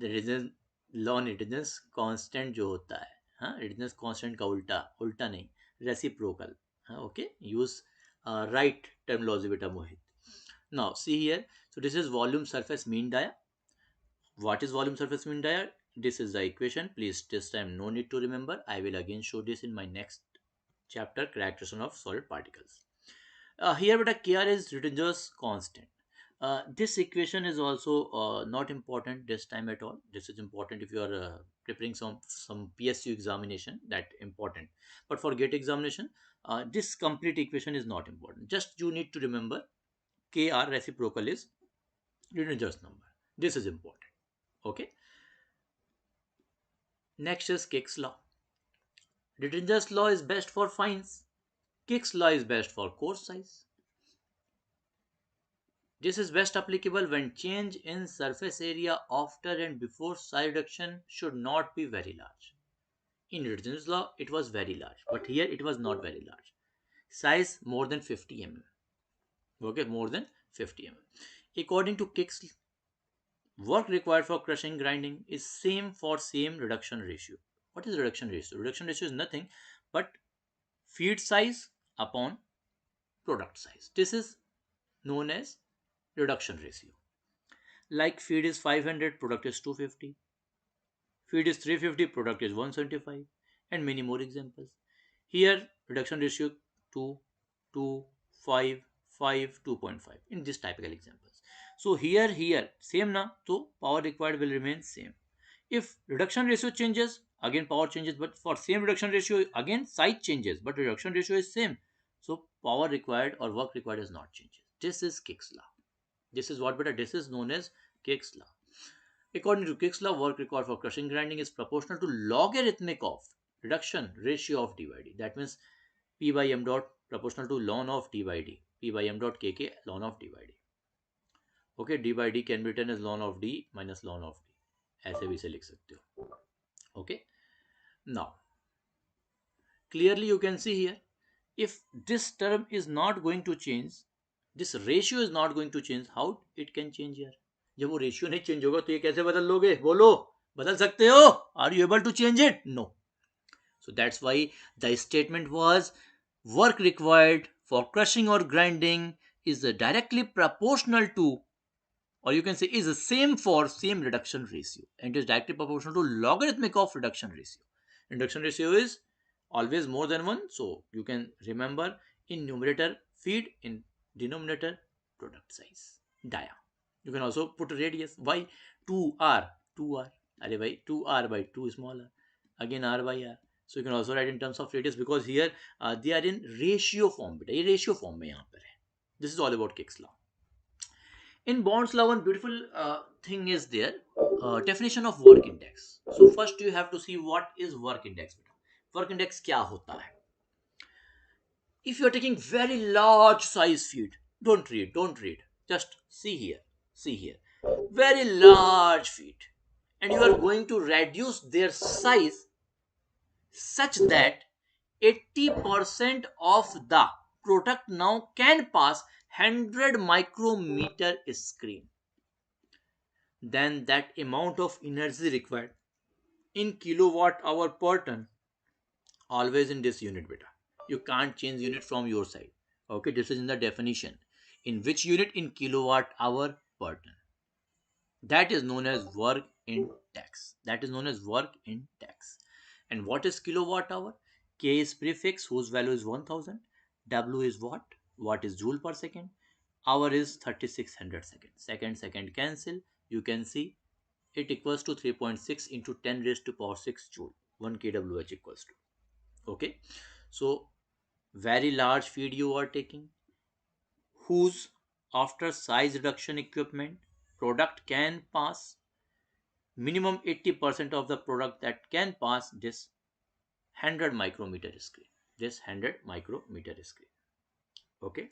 A: रिटेंजर्स लॉ रिटेंजर्स कांस्टेंट जो होता है, हाँ, रिटेंजर्स कांस्टेंट का उल्टा, उल्टा नहीं, रेसिप्रोकल. हाँ, ओके, यूज राइट टर्मिनोलॉजी बेटा Mohit. Now see here, so this is volume surface mean dia. What is volume surface mean dia? This is the equation. Please this time no need to remember. I will again show this in my next chapter, characterization of solid particles. Here beta Kr is written just constant. This equation is also not important this time at all. This is important if you are preparing some PSU examination, that important. But for gate examination, this complete equation is not important. Just you need to remember Kr reciprocal is written just number. This is important. Okay. Next is Kick's law. Dittinger's law is best for fines. Kick's law is best for course size. This is best applicable when change in surface area after and before size reduction should not be very large. In Dittinger's law, it was very large, but here it was not very large. Size more than 50 mm. Okay, more than 50 mm. According to Kick's, work required for crushing grinding is same for same reduction ratio. What is reduction ratio? Reduction ratio is nothing but feed size upon product size. This is known as reduction ratio. Like feed is 500, product is 250. Feed is 350, product is 175, and many more examples. Here, reduction ratio 2, 2, 5, 5, 2.5 in this typical examples. So here, same na, so power required will remain same. If reduction ratio changes, again power changes, but for same reduction ratio, again size changes, but reduction ratio is same. So power required or work required is not changes. This is Kick's law. This is what beta, this is known as Kick's law. According to Kick's law, work required for crushing grinding is proportional to logarithmic of reduction ratio of d by d. That means P by m dot proportional to ln of d by d. P by m dot kk ln of d by d. Okay, d by d can be written as ln of d minus ln of d. ऐसे भी इसे लिख सकते हो. Okay. Now, clearly you can see here, if this term is not going to change, this ratio is not going to change, how it can change here? जब वो ratio नहीं change होगा तो ये कैसे बदल लोगे? बोलो, बदल सकते हो? Are you able to change it? No. So that's why the statement was work required for crushing or grinding is directly proportional to, or you can say is the same for same reduction ratio, and is directly proportional to logarithmic of reduction ratio. Reduction ratio is always more than 1, so you can remember in numerator feed, in denominator product size, dia. You can also put a radius. Why? 2r, 2r, अरे भाई 2r by 2 smaller, again r by r. So you can also write in terms of radius, because here they are in ratio form. बेटा ये ratio form में यहाँ पर है. This is all about Kick's law. In Bond's law, one beautiful thing is there, definition of work index. So first you have to see what is work index. Work index क्या होता है? If you are taking very large size feed, don't read, just see here, very large feed, and you are going to reduce their size such that 80% of the product now can pass 100 micrometer screen. Then that amount of energy required in kilowatt hour per ton, always in this unit beta. You can't change unit from your side. Okay, this is in the definition. In which unit? In kilowatt hour per ton. That is known as work index. That is known as work index. And what is kilowatt hour? K is prefix whose value is 1000. W is what? What is joule per second? Hour is 3600 seconds. Second cancel. You can see it equals to 3.6 into 10 raised to power 6 joule. 1 kWh equals to. Okay. So very large feed you are taking, whose after size reduction equipment product can pass minimum 80% of the product that can pass this 100 micrometer screen. This 100 micrometer screen. Okay.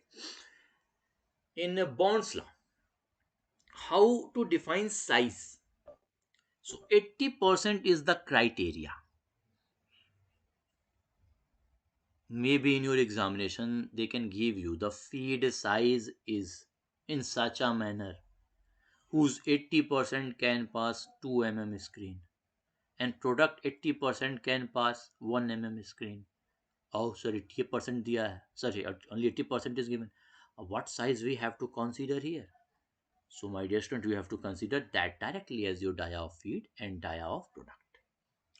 A: In Bond's law, how to define size? So 80% is the criteria. Maybe in your examination they can give you the feed size is in such a manner whose 80% can pass 2 mm screen and product 80% can pass 1 mm screen. Oh sorry, 80% दिया है, sorry only 80% is given. What size we have to consider here? So my dear student, you have to consider that directly as your dia of feed and dia of product.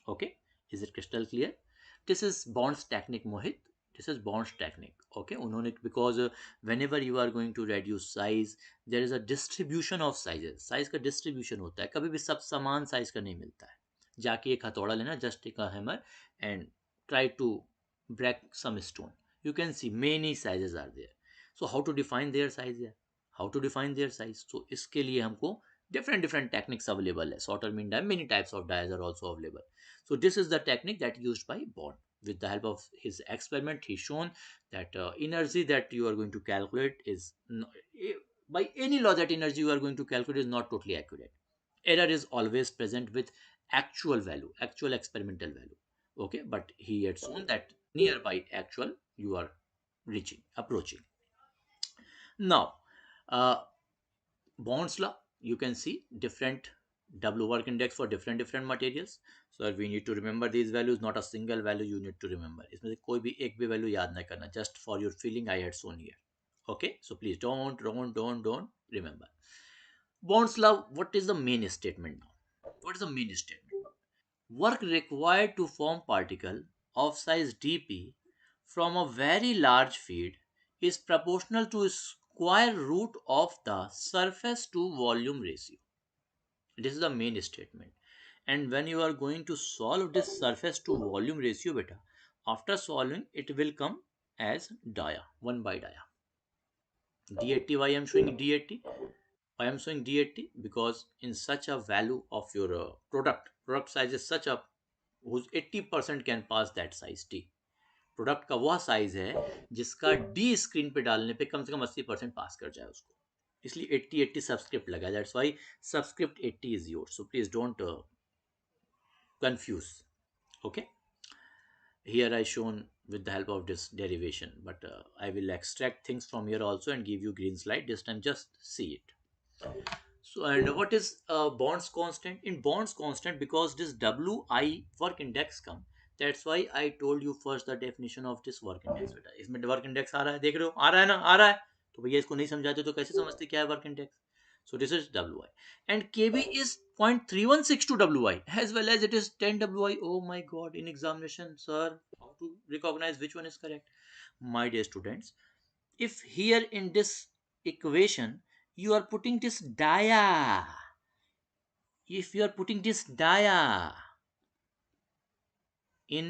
A: Okay, is it crystal clear? This is Bond's technique, Mohit. This is Bond's technique. Okay, उन्होंने, because whenever you are going to reduce size, there is a distribution of sizes. Size का distribution होता है. कभी भी सब समान size का नहीं मिलता है. जाके एक हथौड़ा लेना, just take a hammer and try to break some stone. You can see many sizes are there. So how to define their size here? How to define their size? So इसके लिए हमको Different techniques available. Shorter mean die, many types of dies are also available. So this is the technique that used by Bond. With the help of his experiment, he shown that energy that you are going to calculate is by any law, that energy you are going to calculate is not totally accurate. Error is always present with actual value, actual experimental value. Okay, but he had shown that nearby actual you are reaching, approaching. Now, uh, Bond's law, you can see different W work index for different materials. So we need to remember these values, not a single value you need to remember. इसमें से कोई भी एक भी value याद नहीं करना. Just for your feeling, I had shown here. Okay, so please don't remember. Bond's law. What is the main statement now? What is the main statement? Work required to form particle of size dp from a very large feed is proportional to square root of the surface to volume ratio. This is the main statement. And when you are going to solve this surface to volume ratio, beta, after solving it will come as dia, 1 by dia. D80, why I am showing D80? I am showing D80 because in such a value of your product size is such a whose 80% can pass that size D. Product का वह size है जिसका D screen पे डालने पे कम से कम 80% पास कर जाए उसको, इसलिए 80 सबस्क्रिप्ट लगा. That's why subscript 80 is your. So please don't confuse. Okay, here I shown with the help of this derivation, but I will extract things from here also and give you green slide this time. Just see it. So, and what is Bond's constant? In Bond's constant, because this WI work index come, that's why I told you first the definition of this work index. बेटा इसमें work index आ रहा है, देख रहे हो, आ रहा है ना, आ रहा है. तो भैया इसको नहीं समझाते तो कैसे समझते क्या है work index? So this is WI, and KB is 0.316 to WI as well as it is 10 WI. Oh my God! In examination, sir, how to recognize which one is correct? My dear students, if here in this equation you are putting this dia, if you are putting this dia in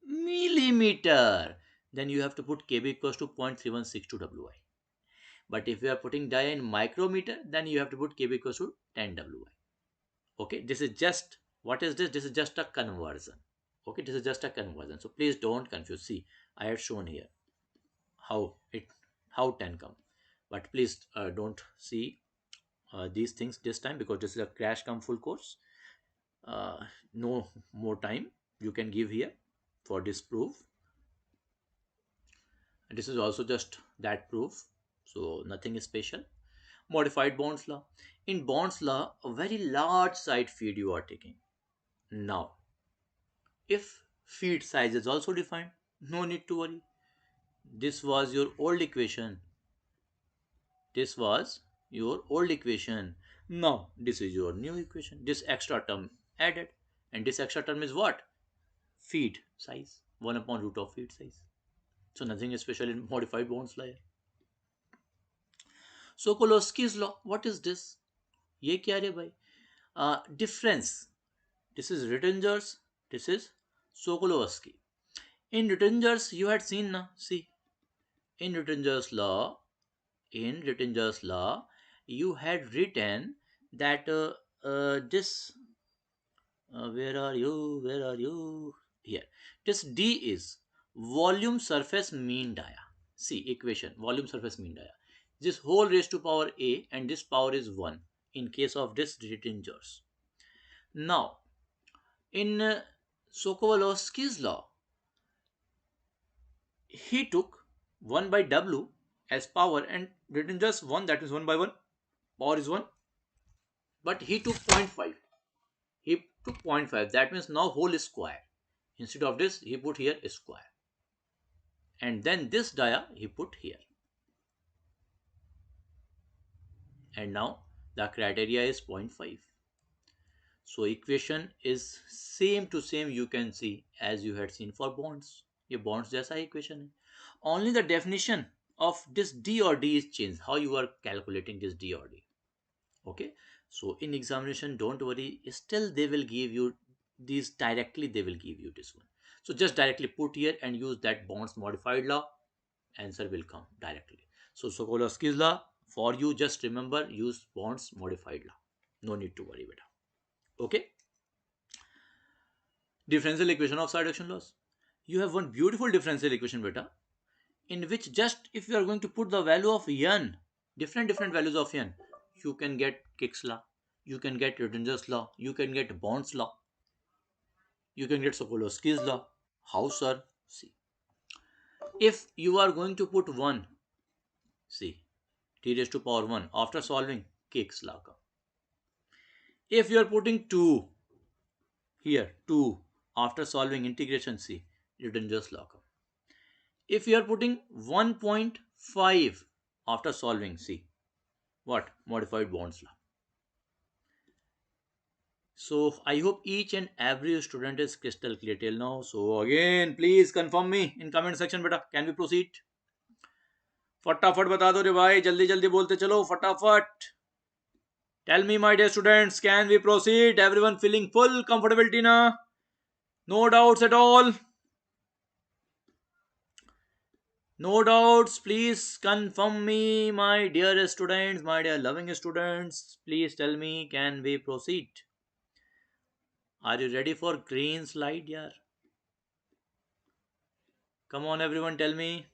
A: millimeter, then you have to put kb equals to 0.316 to wi. But if you are putting dia in micrometer, then you have to put kb equals to 10 wi. Okay, this is just, what is this? This is just a conversion. Okay, this is just a conversion, so please don't confuse. See, I have shown here how it, how 10 come, but please don't see these things this time because this is a crash come full course. No more time you can give here for this proof. And this is also just that proof, so nothing is special. Modified Bond's law. In Bond's law, a very large side feed you are taking. Now, if feed size is also defined, no need to worry. This was your old equation. This was your old equation. Now, this is your new equation. This extra term added. And this extra term is what? Feed size. 1 upon root of feed size. So, nothing is special in modified Bond's law. Sokolowski's law. What is this? ये क्या रे भाई? Difference. This is Rittinger's. This is Sokolowski. In Rittinger's, you had seen na. See, in Rittinger's law, you had written that this. Where are you? Where are you? Here. This D is volume surface mean dia. See equation. Volume surface mean dia. This whole raised to power a and this power is 1 in case of this Rittinger's. Now, in Sokolowski's law, he took 1 by W as power and Rittinger's 1, that is 1 by 1, power is 1, but he took 0.5. He took 0.5, that means now whole is square. Instead of this, he put here a square. And then this dia he put here. And now the criteria is 0.5. So equation is same to same, you can see as you had seen for bonds. ये bonds जैसा equation है. Only the definition of this D or D is changed. How you are calculating this D or D. Okay. So in examination, don't worry. Still they will give you these directly. They will give you this one. So just directly put here and use that bonds modified law. Answer will come directly. So Sokolowski's law, for you just remember, use bonds modified law. No need to worry, beta. Okay. Differential equation of side action laws. You have one beautiful differential equation, beta, in which just if you are going to put the value of n, different values of n, you can get Kick's law, you can get Rutherford's law, you can get Bond's law, you can get Sokolowski's law. How, sir? See, if you are going to put 1, see, t raised to power 1 after solving, Kick's law come. If you are putting 2 here, 2 after solving integration, see, Rutherford's law come. If you are putting 1.5 after solving, see, what? Modified Bond's law. So I hope each and every student is crystal clear till now. So again, please confirm me in comment section, beta. Can we proceed? फटाफट बता दो रे भाई, जल्दी जल्दी बोलते चलो फटाफट. Tell me, my dear students, can we proceed? Everyone feeling full comfortability na? No doubts at all. No doubts. Please confirm me, my dear students, my dear loving students. Please tell me, can we proceed? Are you ready for green slide, yaar? Come on, everyone, tell me.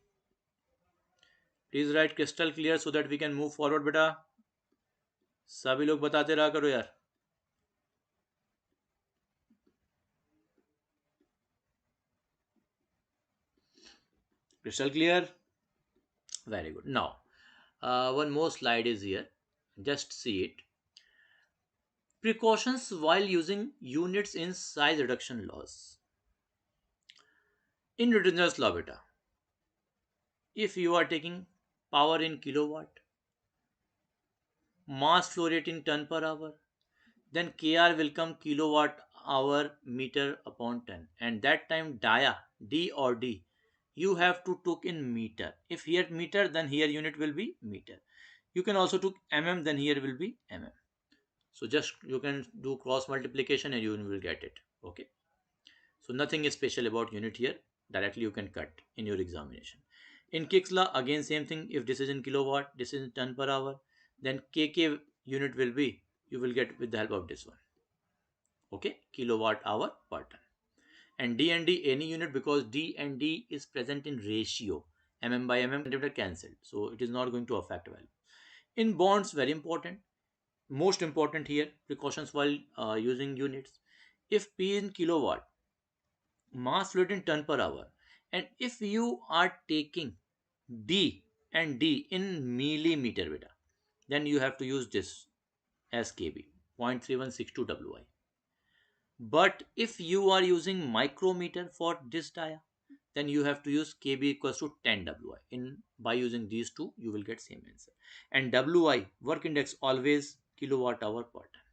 A: Please write crystal clear so that we can move forward, बेटा. सभी लोग बताते रहा करो यार. Crystal clear? Very good. Now, one more slide is here. Just see it. Precautions while using units in size reduction laws. In Newton's law, beta, if you are taking power in kilowatt, mass flow rate in ton per hour, then Kr will come kilowatt hour meter upon ton, and that time dia d or d you have to took in meter. If here meter, then here unit will be meter. You can also took mm, then here will be mm. So just you can do cross multiplication and you will get it. Okay, so nothing is special about unit here. Directly you can cut in your examination. In Kick's law, again same thing. If this is in kilowatt, this is in ton per hour, then kk unit will be, you will get with the help of this one. Okay, kilowatt hour per ton. And d and d any unit, because d and d is present in ratio, mm by mm centimeter cancelled, so it is not going to affect value. In bonds, very important, most important here, precautions while using units. If p in kilowatt, mass fluid in ton per hour, and if you are taking d and d in millimeter, beta, then you have to use this as kb, 0.3162 wi. But if you are using micrometer for this dia, then you have to use kb equals to 10 wi. In by using these two, you will get same answer. And wi, work index, always kilowatt hour per ton.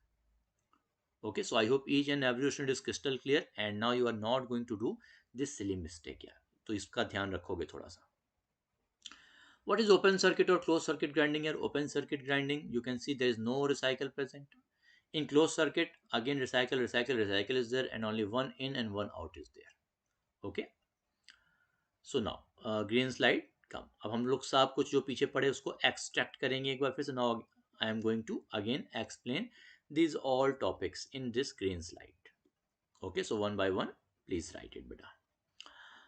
A: Okay, so I hope each and every student is crystal clear, and now you are not going to do this silly mistake यार. तो इसका ध्यान रखोगे थोड़ा सा. What is open circuit or closed circuit grinding here? Open circuit grinding, you can see there is no recycle present. In closed circuit, again recycle is there, and only one in and one out is there. Okay, so now green slide come. अब हम लोग साहब कुछ जो पीछे पड़े उसको extract करेंगे एक बार फिर से. Now I am going to again explain these all topics in this green slide. Okay, so one by one, please write it, beta.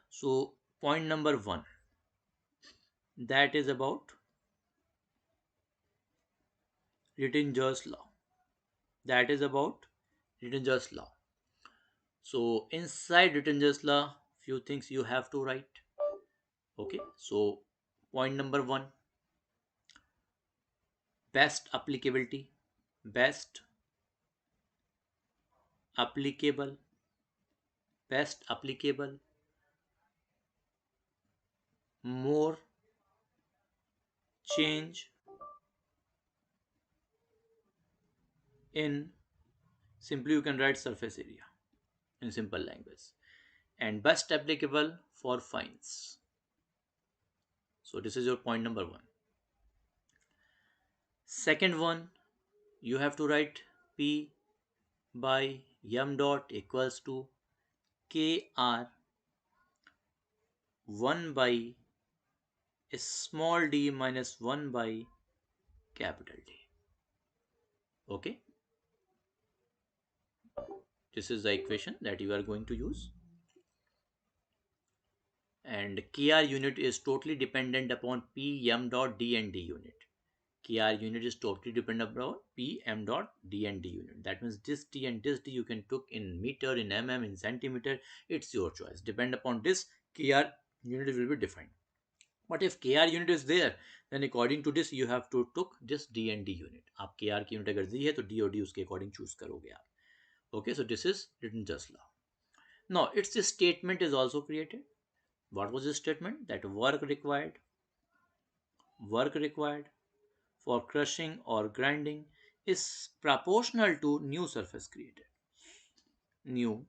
A: So point number 1, that is about Rittinger's law. That is about Rittinger's law. So inside Rittinger's law, few things you have to write. Okay, so point number 1, best applicability, best applicable, best applicable, more change in, simply you can write surface area in simple language, and best applicable for fines. So this is your point number 1. Second one, you have to write P by m dot equals to kr 1 by small d minus 1 by capital D. Okay, This is the equation that you are going to use. And Kr unit is totally dependent upon P m dot d and d unit. Kr unit is totally dependent upon P m dot d and d unit. That means this d and this d you can took in meter, in mm, in centimeter. It's your choice. Depend upon this, Kr unit will be defined. But if Kr unit is there, then according to this you have to took this d and d unit. आप Kr की unit अगर दी है तो d और d उसके according choose करोगे आप. Okay, so this is written just law. Now its statement is also created. What was the statement? That work required for crushing or grinding is proportional to new surface created. New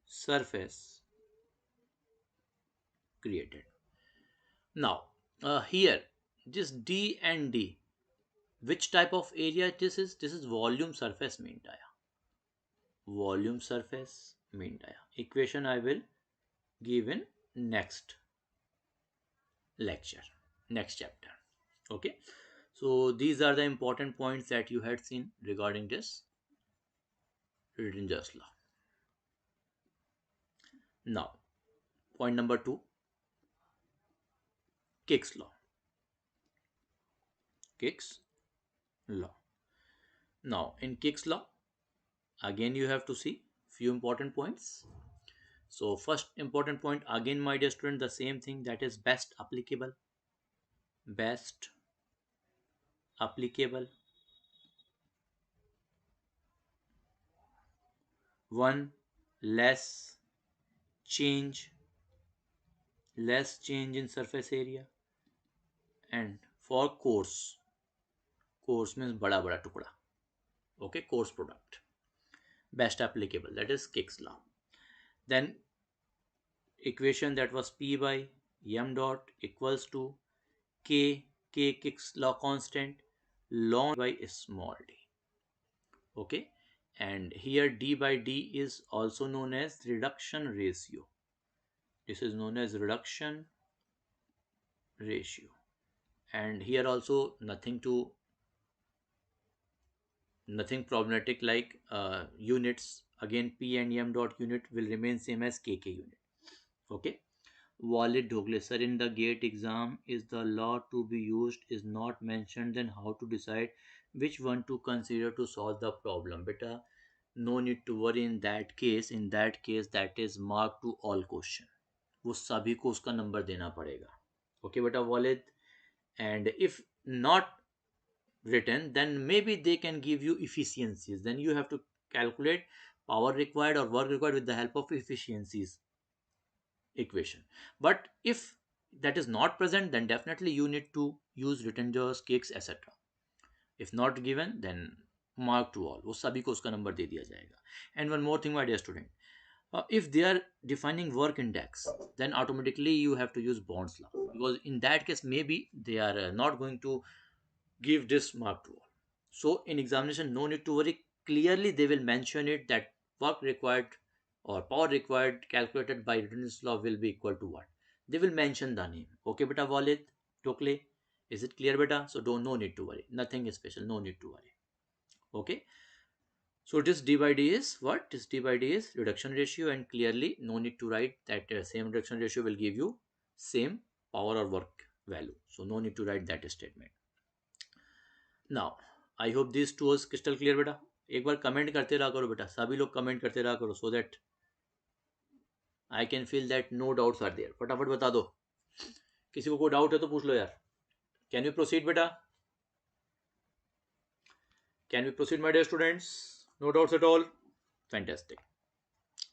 A: surface created. Now, here, this D and D, which type of area this is? This is volume surface mean dia. Volume surface mean dia. Equation I will give in next lecture, next chapter. Okay. So these are the important points that you had seen regarding this written just law. Now, point number 2, Kick's law. Kick's law. Now, in Kick's law, again you have to see few important points. So first important point, again my dear student, the same thing, that is best applicable. Best applicable. One, less change in surface area. And for coarse means bada bada tukda. Okay, coarse product. Best applicable, that is Kick's law. Then equation that was P by m dot equals to K Kick's law constant, long by small d. Okay, and here d by d is also known as reduction ratio. This is known as reduction ratio. And here also nothing problematic, like units. Again P and m dot unit will remain same as kk unit. Okay. Walid Dhogle, sir, in the GATE exam, is the law to be used is not mentioned, then how to decide which one to consider to solve the problem? Beta, no need to worry in that case. That is mark to all question. वो सभी को उसका number देना पड़ेगा. Okay, beta Walid. And if not written, then maybe they can give you efficiencies. Then you have to calculate power required or work required with the help of efficiencies equation. But if that is not present, then definitely you need to use written jars, kicks, etc. If not given, then mark to all, वो सभी को उसका number दे दिया जाएगा. And one more thing, my dear student, if they are defining work index, then automatically you have to use Bond's law, because in that case maybe they are not going to give this mark to all. So in examination, no need to worry. Clearly they will mention it that work required or power required calculated by Newton's law will be equal to what. They will mention the name. Okay, beta Walid, Tokle, is it clear, beta? So don't, no need to worry. Nothing is special. No need to worry. Okay. So this d by d is what? This d by d is reduction ratio, and clearly no need to write that same reduction ratio will give you same power or work value. So no need to write that statement. Now I hope these two was crystal clear, बेटा. एक बार comment करते रहा करो बेटा, सभी लोग comment करते रहा करो, so that I can feel that no doubts are there. फटाफट बता दो, किसी को कोई डाउट है तो पूछ लो यार. Can we proceed, बेटा? Can we proceed, my dear students? No doubts at all. Fantastic.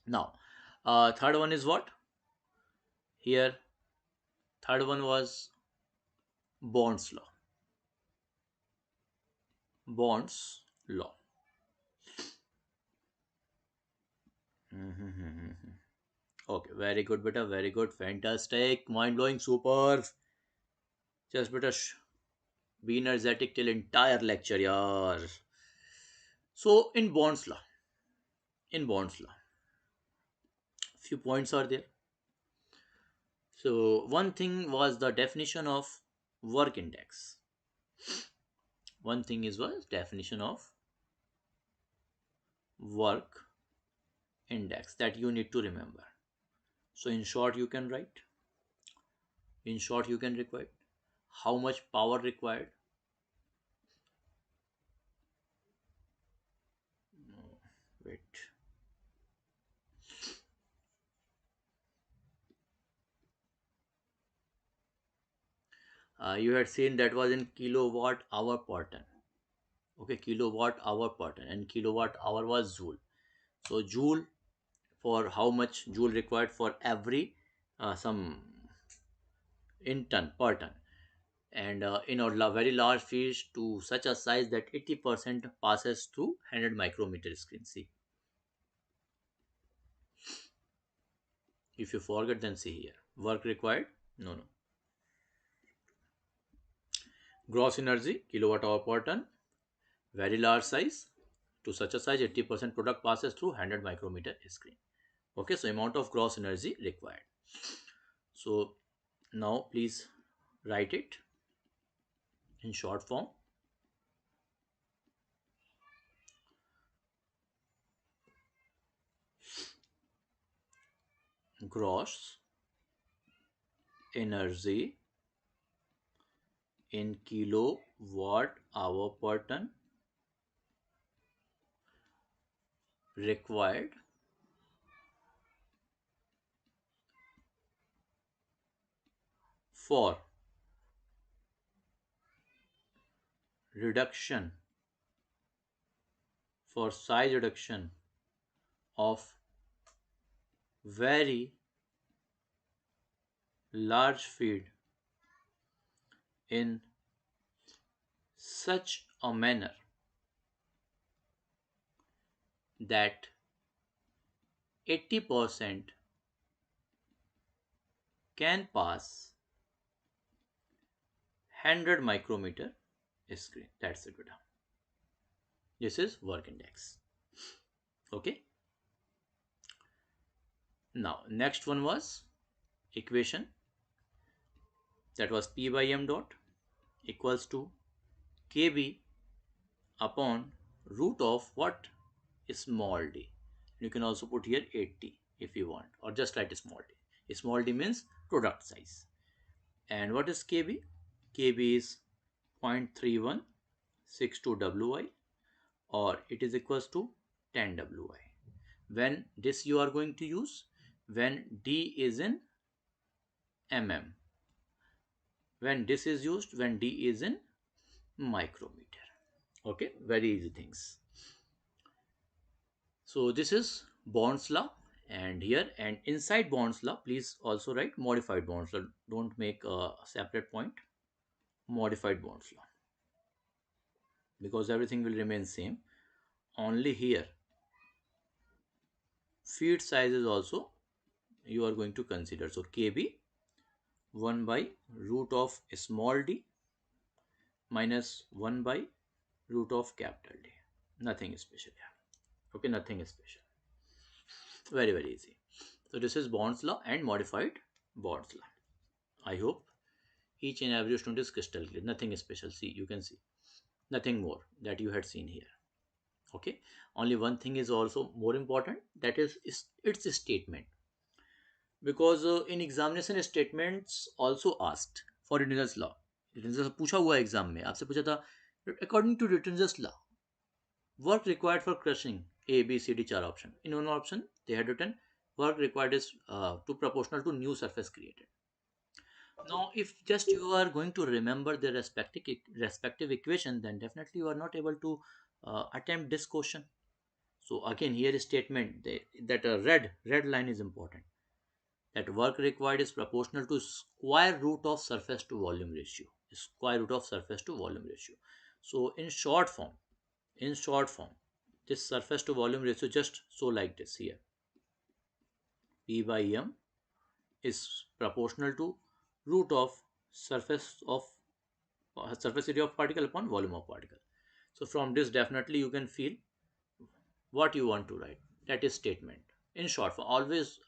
A: Now, third one is what? Here, third one was Bond's law. Bond's law. Okay, very good, beta. Very good, fantastic, mind blowing, super. Just beta, be energetic till entire lecture, yaar. So in Bond's law, few points are there. So one thing was the definition of work index. One thing is was definition of work index that you need to remember. So in short you can write, in short you can require how much power required. No, wait. You had seen that was in kilowatt hour per ton. Okay, kilowatt hour per ton, and kilowatt hour was joule. So joule, for how much joule required for every some in ton per ton. And in a very large fish to such a size that 80% passes through 100 micrometer screen. See, if you forget, then see here, work required. No, no. Gross energy kilowatt hour per ton, very large size, to such a size 80% product passes through 100 micrometer screen. Okay, so amount of gross energy required. So now please write it in short form. Gross energy in kilowatt hour per ton required for reduction, for size reduction of very large feed in such a manner that 80% can pass 100 micrometer screen. That's it, beta. This is work index. Okay. Now next one was equation, that was P by M dot equals to KB upon root of what? Small d. You can also put here 80 if you want, or just write small d. Small d means product size. And what is KB? KB is 0.3162 Wi, or it is equals to 10 Wi. When this you are going to use? When D is in mm. When this is used? When D is in micrometer. Okay, very easy things. So this is Bond's law, and here and inside Bond's law, please also write modified Bond's law. Don't make a separate point. Modified Bond's law, because everything will remain same. Only here feed size is also you are going to consider. So KB 1 by root of small d minus 1 by root of capital D. Nothing special here. Okay, nothing special. Very, very easy. So this is Bond's law and modified Bond's law. I hope each and every student is crystal clear. Nothing special. See, you can see nothing more that you had seen here. Okay, only one thing is also more important, that is its statement, because in examination statements also asked for Rittenjust law. Rittenjust पूछा हुआ exam में आपसे पूछा था, according to Rittenjust law, work required for crushing A, B, C, D, चार option. In one option they had written work required is to proportional to new surface created. Now if just you are going to remember the respective equation, then definitely you are not able to attempt this question. So again here is statement that a red line is important, that work required is proportional to square root of surface to volume ratio. Square root of surface to volume ratio. So in short form, this surface to volume ratio just so like this here. P by M is proportional to root of surface area of particle upon volume of particle. So from this definitely you can feel what you want to write. That is statement. In short form, always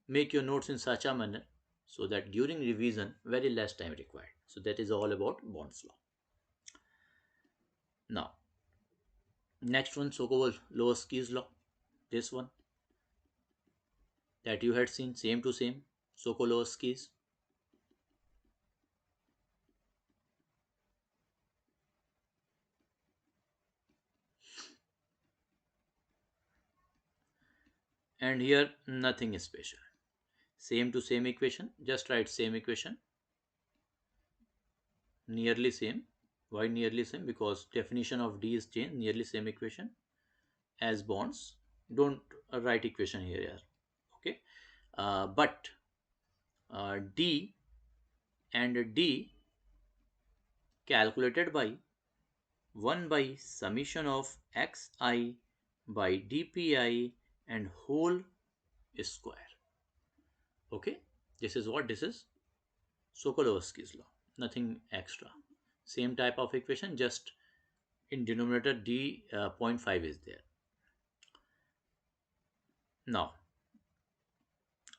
A: make your notes in such a manner so that during revision very less time required. So that is all about Bond's law. Now Next one, Sokolowski's law. This one that you had seen, same to same. Sokolowski's. And here nothing is special. Same to same equation. Just write same equation. Nearly same. Why nearly same? Because definition of D is changed. Nearly same equation as bonds. Don't write equation here. Yeah. Okay. But D and D calculated by 1 by summation of xi by dpi and whole square. Okay. This is what this is. Sokolowski's law. Nothing extra. Same type of equation, just in denominator d point 0.5 is there. Now,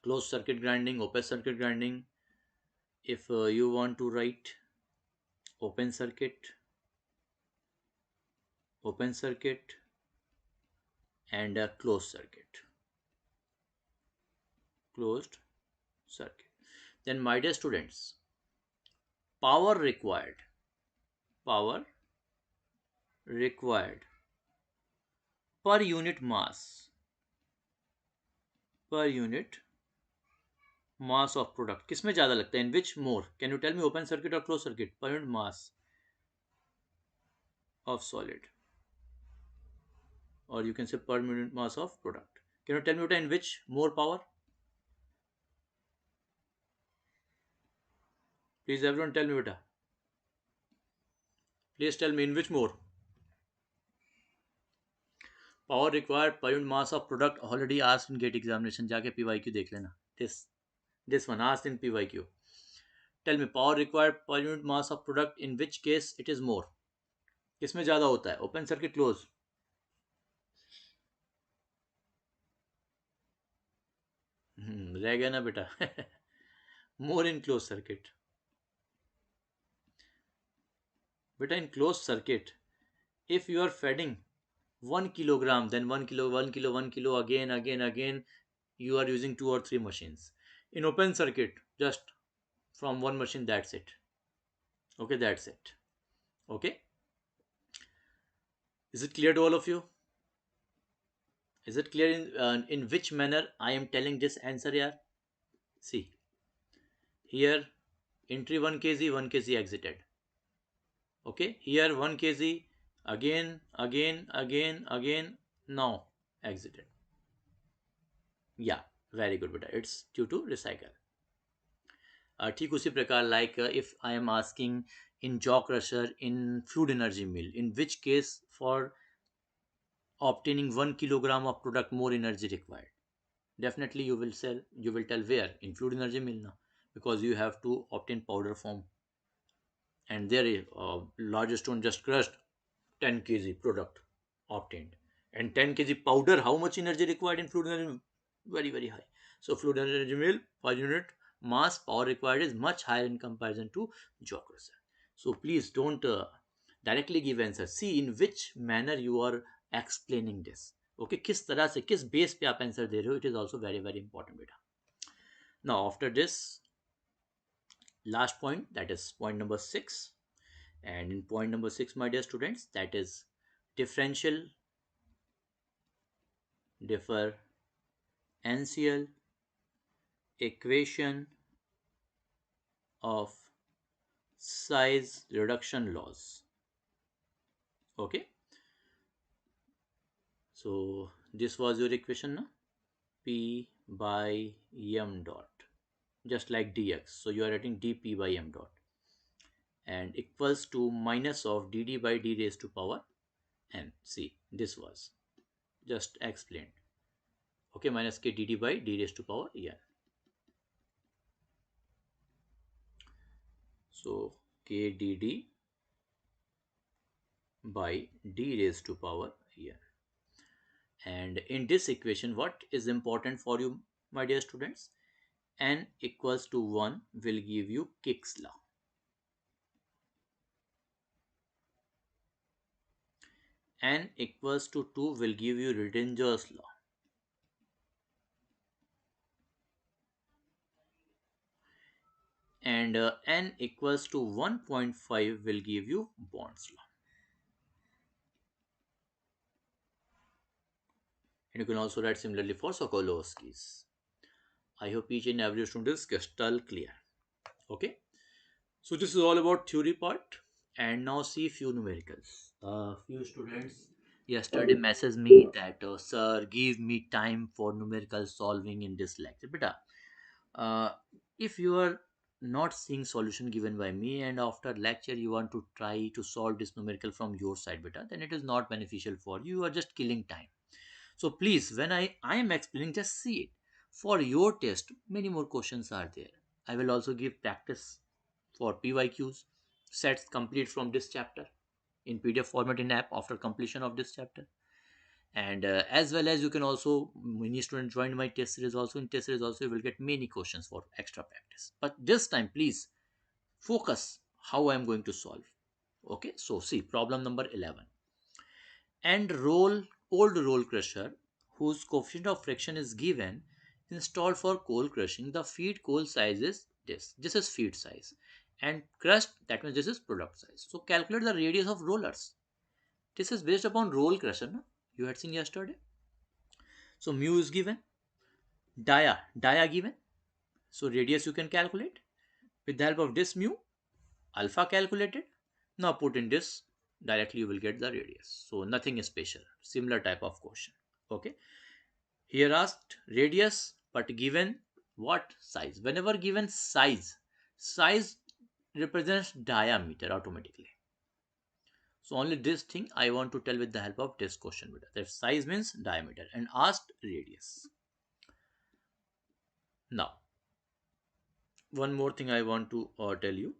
A: closed circuit grinding, open circuit grinding. If you want to write open circuit, open circuit, and a closed circuit, closed circuit. Then, my dear students, power required, power required per unit mass, per unit mass of product. किसमें ज़्यादा लगता है? In which more? Can you tell me open circuit or closed circuit? Per unit mass of solid, or you can say per unit mass of product. Can you tell me in which more power? Please everyone tell me beta. Please tell me in which more. Power required per unit mass of product already asked in gate examination. जाके PYQ देख लेना. This one asked in PYQ. Tell me power required per unit mass of product, in which case it is more. किसमें ज़्यादा होता है? Open circuit, close. रह गया ना बेटा. More in closed circuit. Beta, in closed circuit, if you are feeding 1 kilogram, then 1 kilo, 1 kilo, 1 kilo, again, you are using 2 or 3 machines. In open circuit, just from one machine, that's it. Okay, that's it. Okay, is it clear to all of you? Is it clear in which manner I am telling this answer here? See, here entry 1 kg, 1 kg exited. Okay, here 1 kg, again, now exited. Yeah, very good beta, it's due to recycle. ठीक उसी प्रकार, like if I am asking in jaw crusher, in fluid energy mill, in which case for obtaining 1 kilogram of product more energy required, definitely you will tell where in fluid energy mill now, because you have to obtain powder form, and there is large stone just crushed, 10 kg product obtained, and 10 kg powder, how much energy required in fluid energy? Very very high. So fluid energy mill per unit mass power required is much higher in comparison to jaw crusher. So please don't directly give answer. See in which manner you are explaining this. Okay, किस तरह से, किस base पे आप answer दे रहे हो, it is also very very important बेटा. Now after this, last point, that is point number 6. And in point number 6, my dear students, that is differential differential equation of size reduction laws. Okay, so this was your equation now, P by m dot, just like dx, so you are writing dp by m dot, and equals to minus of dd by d raised to power n. See, this was just explained. Okay, minus k dd by d raised to power n. So k dd by d raised to power n. And in this equation, what is important for you, my dear students? N equals to 1 will give you Kick's law. n equals to 2 will give you Rittenger's law, and n equals to 1.5 will give you Bond's law. And you can also write similarly for Sokolowski's. I hope each and every student is crystal clear. Okay, so this is all about theory part, and now see few numericals. Few students yesterday messaged me that sir, give me time for numerical solving in this lecture. Beta, uh, if you are not seeing solution given by me and after lecture you want to try to solve this numerical from your side, beta, then it is not beneficial for you. You are just killing time. So please, when I am explaining, just see it. For your test, many more questions are there. I will also give practice for PYQs, sets complete from this chapter in PDF format in app after completion of this chapter. And as well as you can also, many students join my test series also. In test series also, you will get many questions for extra practice. But this time, please focus how I am going to solve. Okay, so see problem number 11. And old roll crusher whose coefficient of friction is given installed for coal crushing. The feed coal size is this is feed size, and crushed, that means this is product size. So calculate the radius of rollers. This is based upon roll crusher, no? You had seen yesterday. So mu is given, dia given, so radius you can calculate with the help of this mu. Alpha calculated. Now put in this, directly you will get the radius. So nothing special, similar type of question. Okay, here asked radius but given what size. Whenever given size represents diameter automatically. So only this thing I want to tell with the help of this question, that size means diameter and asked radius. Now one more thing I want to tell you,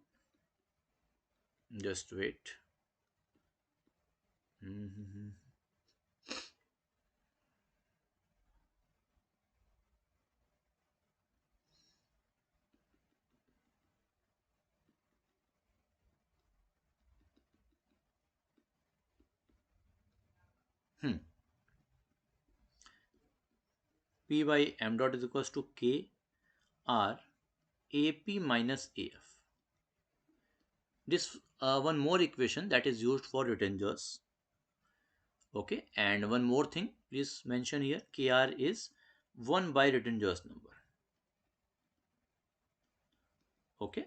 A: just wait. Mhm. Hmm. P by m dot is equals to K R AP minus AF. This one more equation that is used for retangles. Okay, and one more thing, please mention here, Kr is 1 by Rittenger's number. Okay,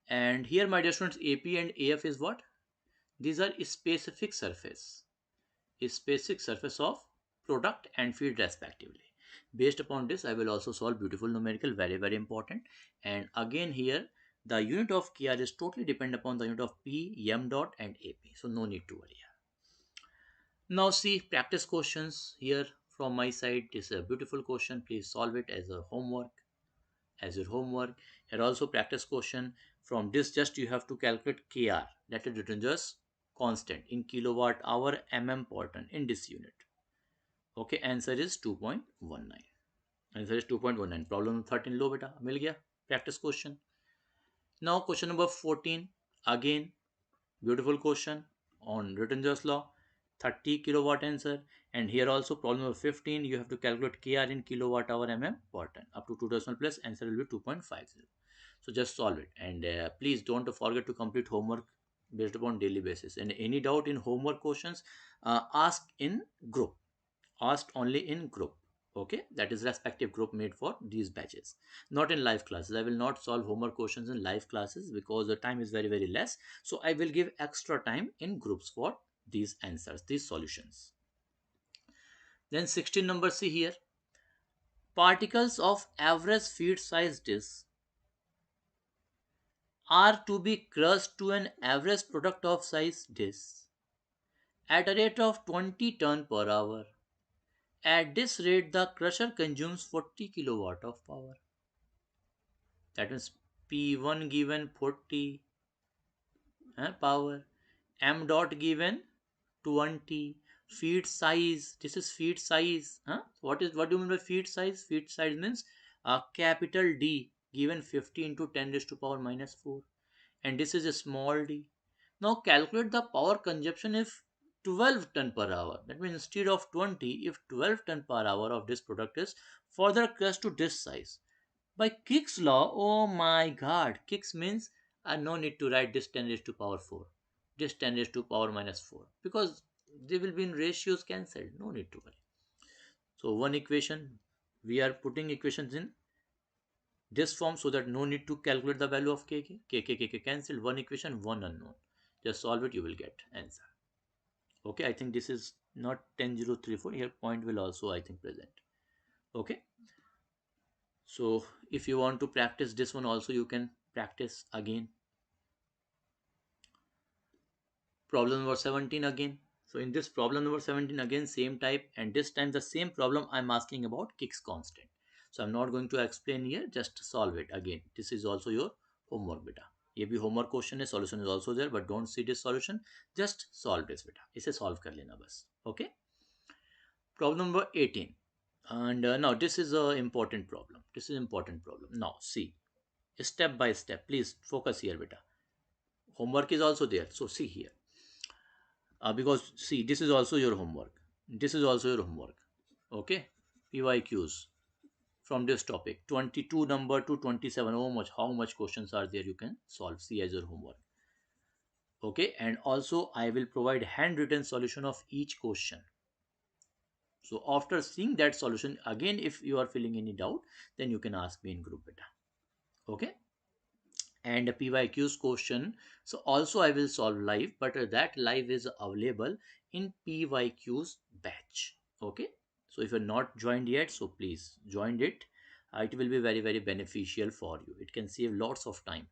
A: and here my dear students, AP and AF is what? These are specific surface of product and feed respectively. Based upon this, I will also solve beautiful numerical, very very important. And again here, the unit of Kr is totally dependent upon the unit of P, M dot and AP. So no need to worry. Now see practice questions here from my side. This is a beautiful question. Please solve it as a homework, as your homework. Here also practice question. From this just you have to calculate Kr, that is Rittenger's constant in kilowatt hour mm per ton in this unit. Okay, answer is 2.19. Answer is 2.19. Problem 13 लो बेटा मिल गया practice question. Now question number 14, again beautiful question on Rittenger's law. 30 kilowatt answer. And here also problem number 15, you have to calculate Kr in kilowatt hour mm per ton up to 2 decimal place. Answer will be 2.50. So just solve it, and please don't forget to complete homework based upon daily basis. And any doubt in homework questions, ask in group, asked only in group. Okay, that is respective group made for these batches, not in live classes. I will not solve homework questions in live classes because the time is very very less. So I will give extra time in groups for these answers, these solutions. Then 16 number, see here, particles of average feed size disk are to be crushed to an average product of size disk at a rate of 20 ton per hour. At this rate, the crusher consumes 40 kilowatt of power. That means P1 given 40 power, M dot given 20. Feed size, this is feed size. What do you mean by feed size? Feed size means capital D given 50 into 10 raised to power minus 4. And this is a small d. Now calculate the power consumption if 12 ton per hour. That means instead of 20, if 12 ton per hour of this product is further crushed to this size. By Kick's law, oh my god, Kick's means no need to write this 10 raised to power 4, this 10 raised to power minus 4, because they will be in ratios cancelled. No need to worry. So one equation, we are putting equations in this form so that no need to calculate the value of k cancelled. One equation, one unknown. Just solve it, you will get answer. Okay, I think this is not 10034. Here point will also I think present. Okay, so if you want to practice this one also, you can practice again. Problem number 17 again. So in this problem number 17 again, same type, and this time the same problem I'm asking about Kick's constant. So I'm not going to explain here, just solve it again. This is also your homework beta. ये भी homework question है, solution is also there, but don't see this solution, just solve this beta. इसे solve कर लेना बस. Okay, problem number 18. And now this is a important problem. This is important problem. Now see, step by step, please focus here beta. Homework is also there, so see here. Because see, this is also your homework, this is also your homework. Okay, pyqs from this topic 22 number to 27, how much questions are there, you can solve, see as your homework. Okay, and also I will provide handwritten solution of each question. So after seeing that solution again, if you are feeling any doubt, then you can ask me in group beta. Okay, and a pyqs question, so also I will solve live, but that live is available in pyqs batch. Okay, so if you're not joined yet, so please join it. It will be very very beneficial for you, it can save lots of time.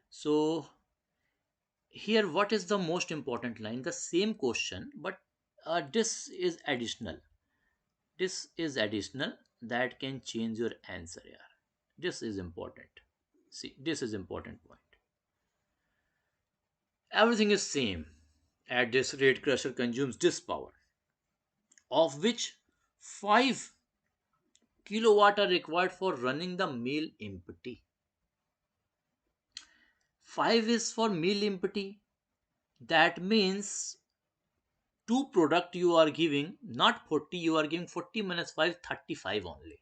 A: So here, what is the most important line? The same question, but this is additional, this is additional, that can change your answer here. This is important. See, this is important point. Everything is same. At this rate, crusher consumes this power, of which 5 kilowatt are required for running the mill empty. 5 is for mill empty. That means two product you are giving, not 40, you are giving 40 minus 5, 35 only.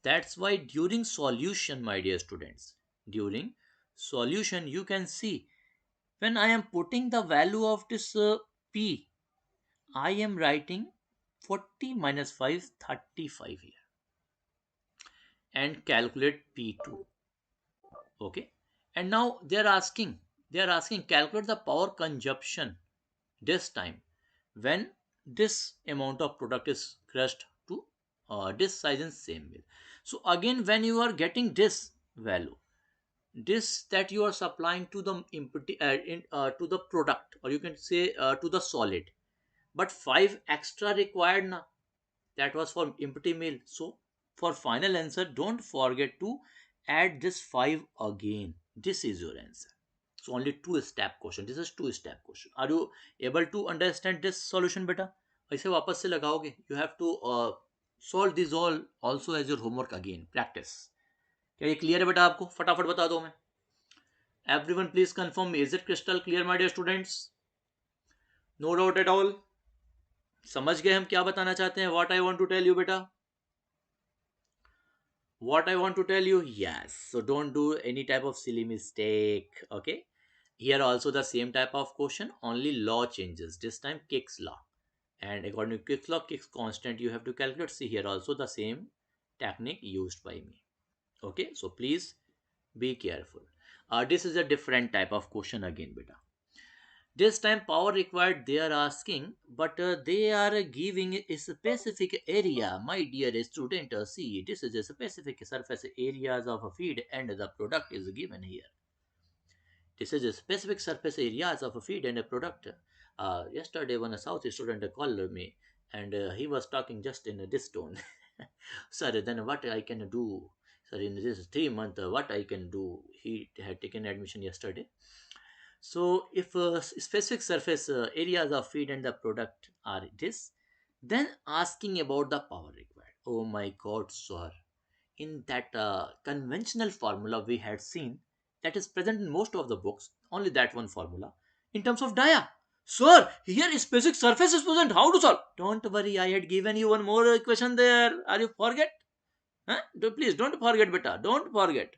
A: That's why during solution, my dear students, during solution, you can see when I am putting the value of this P, I am writing 40 minus 5, 35 here, and calculate P2. Okay, and now they are asking calculate the power consumption this time when this amount of product is crushed to this size and same mill. So again, when you are getting this value, this that you are supplying to the to the product, or you can say to the solid, but 5 extra required na, that was for empty meal. So for final answer, don't forget to add this 5 again. This is your answer. So only two step question, this is two step question. Are you able to understand this solution beta? ऐसे वापस से लगाओगे, you have to solve this all also as your homework again, practice. क्या ये clear है बेटा? आपको फटाफट बता दो मैं. Everyone please confirm me, is it crystal clear my dear students? No doubt at all. समझ गए हम क्या बताना चाहते हैं? What I want to tell you बेटा, what I want to tell you, yes. So don't do any type of silly mistake. Okay, here also the same type of question, only law changes. This time Kick's law, and according to Kick's law, Kick's constant you have to calculate. See here also the same technique used by me. Okay, so please be careful. This is a different type of question again beta. This time power required they are asking, but they are giving a specific area. My dear student, see, this is a specific surface areas of a feed and the product is given here. This is a specific surface areas of a feed and a product. Yesterday one South student called me, and he was talking just in this tone. Sir, then what I can do? Sir, in this 3 month, what I can do? He had taken admission yesterday. So if specific surface areas of feed and the product are this, then asking about the power required. Oh my God, sir. In that conventional formula we had seen, that is present in most of the books, only that one formula in terms of dia. Sir, here is basic surface is present, how to solve? Don't worry, I had given you one more equation there. Are you forget? Huh? Please don't forget, beta, don't forget.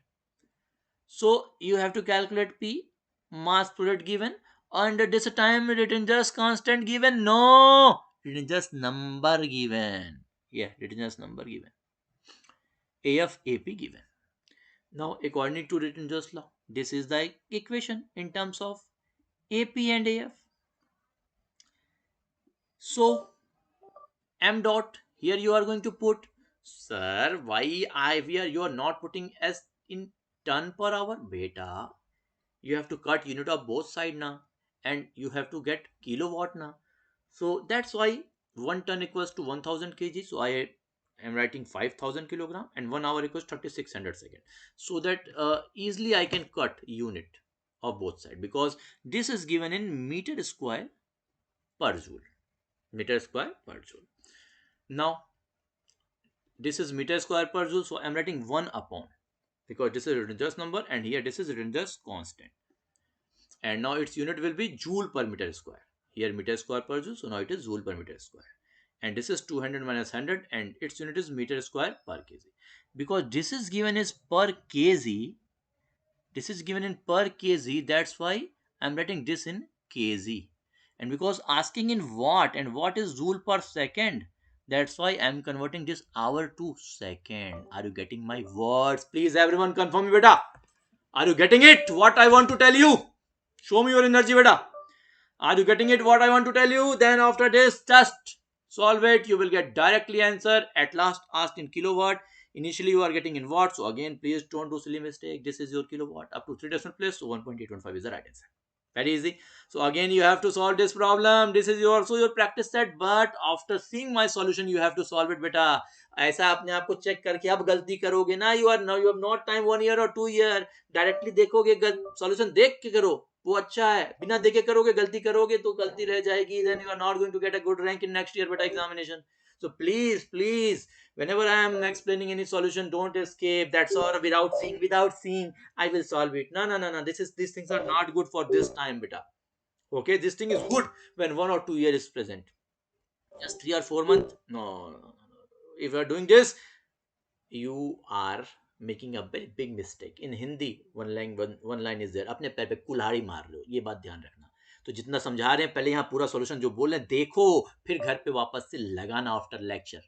A: So you have to calculate P, mass product given, and this time written just constant given. No, written just number given. Yeah, written just number given. AF AP given. Now, according to written just law, this is the equation in terms of AP and AF. So M dot here you are going to put, sir, why I here you are not putting S in ton per hour? Beta, you have to cut unit of both side now, and you have to get kilowatt now. So that's why 1 ton equals to 1000 kg. So I am writing 5000 kilogram, and 1 hour equals 3600 second. So that easily I can cut unit of both side, because this is given in meter square per joule. Meter square per joule. Now this is meter square per joule, so I'm writing 1 upon, because this is written just number, and here this is written just constant. And now its unit will be joule per meter square. Here meter square per joule, so now it is joule per meter square. And this is 200 minus 100, and its unit is meter square per kg. Because this is given as per kg, this is given in per kg, that's why I'm writing this in kg. And because asking in watt, and watt is joule per second, that's why I'm converting this hour to second. Are you getting my words? Please everyone confirm me, beta. Are you getting it? What I want to tell you? Show me your energy, beta. Are you getting it? What I want to tell you? Then after this, just solve it. You will get directly answer. At last, asked in kilowatt. Initially, you are getting in watt. So again, please don't do silly mistake. This is your kilowatt up to 3 decimal place. So 1.815 is the right answer. Very easy. So again, you have to solve this problem. This is also your practice set. But after seeing my solution, you have to solve it, beta. ऐसा अपने आप को check करके अब गलती करोगे ना, you are now you have not time 1 year और 2 year, डायरेक्टली देखोगे, सॉल्यूशन देख के करो, वो अच्छा है. बिना देखे करोगे, गलती करोगे तो गलती रह जाएगी, then you are not going to get a good rank in next year beta examination. So please, whenever I am explaining any solution, don't escape. That's all. Without seeing, I will solve it. No. These things are not good for this time, beta. Okay, this thing is good when 1 or 2 year is present. Just 3 or 4 months. No. If you are doing this, you are making a very big mistake. In Hindi, one line is there. अपने पैर पे कुल्हाड़ी मार लो, ये बात ध्यान रखना. तो जितना समझा रहे हैं, पहले यहाँ पूरा सॉल्यूशन जो बोल रहे हैं देखो, फिर घर पे वापस से लगाना after lecture,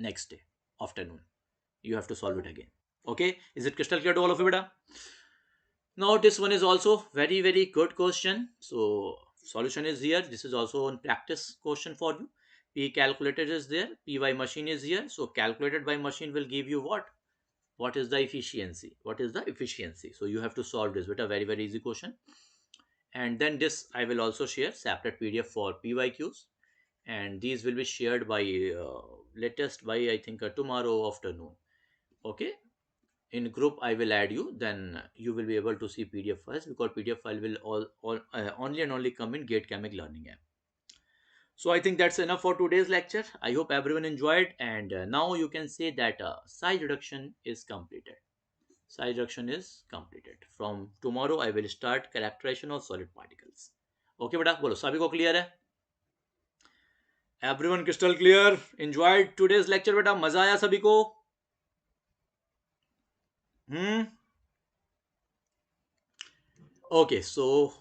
A: next day afternoon. You have to solve it again. Okay, is it crystal clear to all of you, beta? Now this one is also very good question. So solution is here. This is also on practice question for you. P calculator is there. Py machine is here. So calculated by machine will give you what? What is the efficiency? What is the efficiency? So you have to solve this with a very easy question. And then this I will also share separate PDF for PYQs. And these will be shared by latest by I think tomorrow afternoon. Okay, in group I will add you, then you will be able to see PDF first, because PDF file will all only and only come in Gate Chemic Learning App. So I think that's enough for today's lecture. I hope everyone enjoyed, and now you can say that size reduction is completed. Size reduction is completed. From tomorrow I will start characterization of solid particles. Okay beta, bolo sabhi ko clear hai? Everyone crystal clear? Enjoyed today's lecture beta? Maza aaya sabhi ko? Okay, so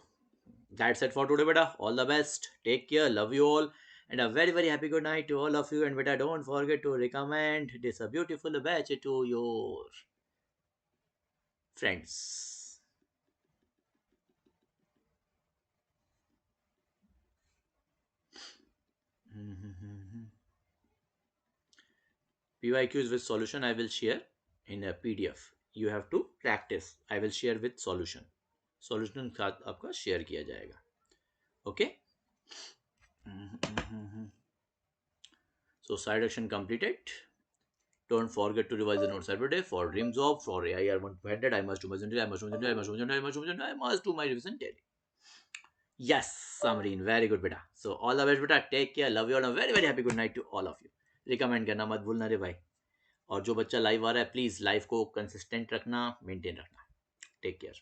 A: that's it for today, beta. All the best. Take care. Love you all. And a very happy good night to all of you. And beta, don't forget to recommend this a beautiful batch to your friends. PYQs with solution I will share in a PDF. You have to practice. I will share with solution. Solution साथ आपका share किया जाएगा. Okay. So side action completed. Don't forget to revise the notes every day for dream job, for AIR 100. I must do my revision daily. Yes, Samreen, very good beta. So all the best beta. Take care. Love you all. A very happy good night to all of you. Recommend करना मत भूलना रे भाई. और जो बच्चा live आ रहा है, प्लीज लाइव को कंसिस्टेंट रखना, मेंटेन रखना. Take care.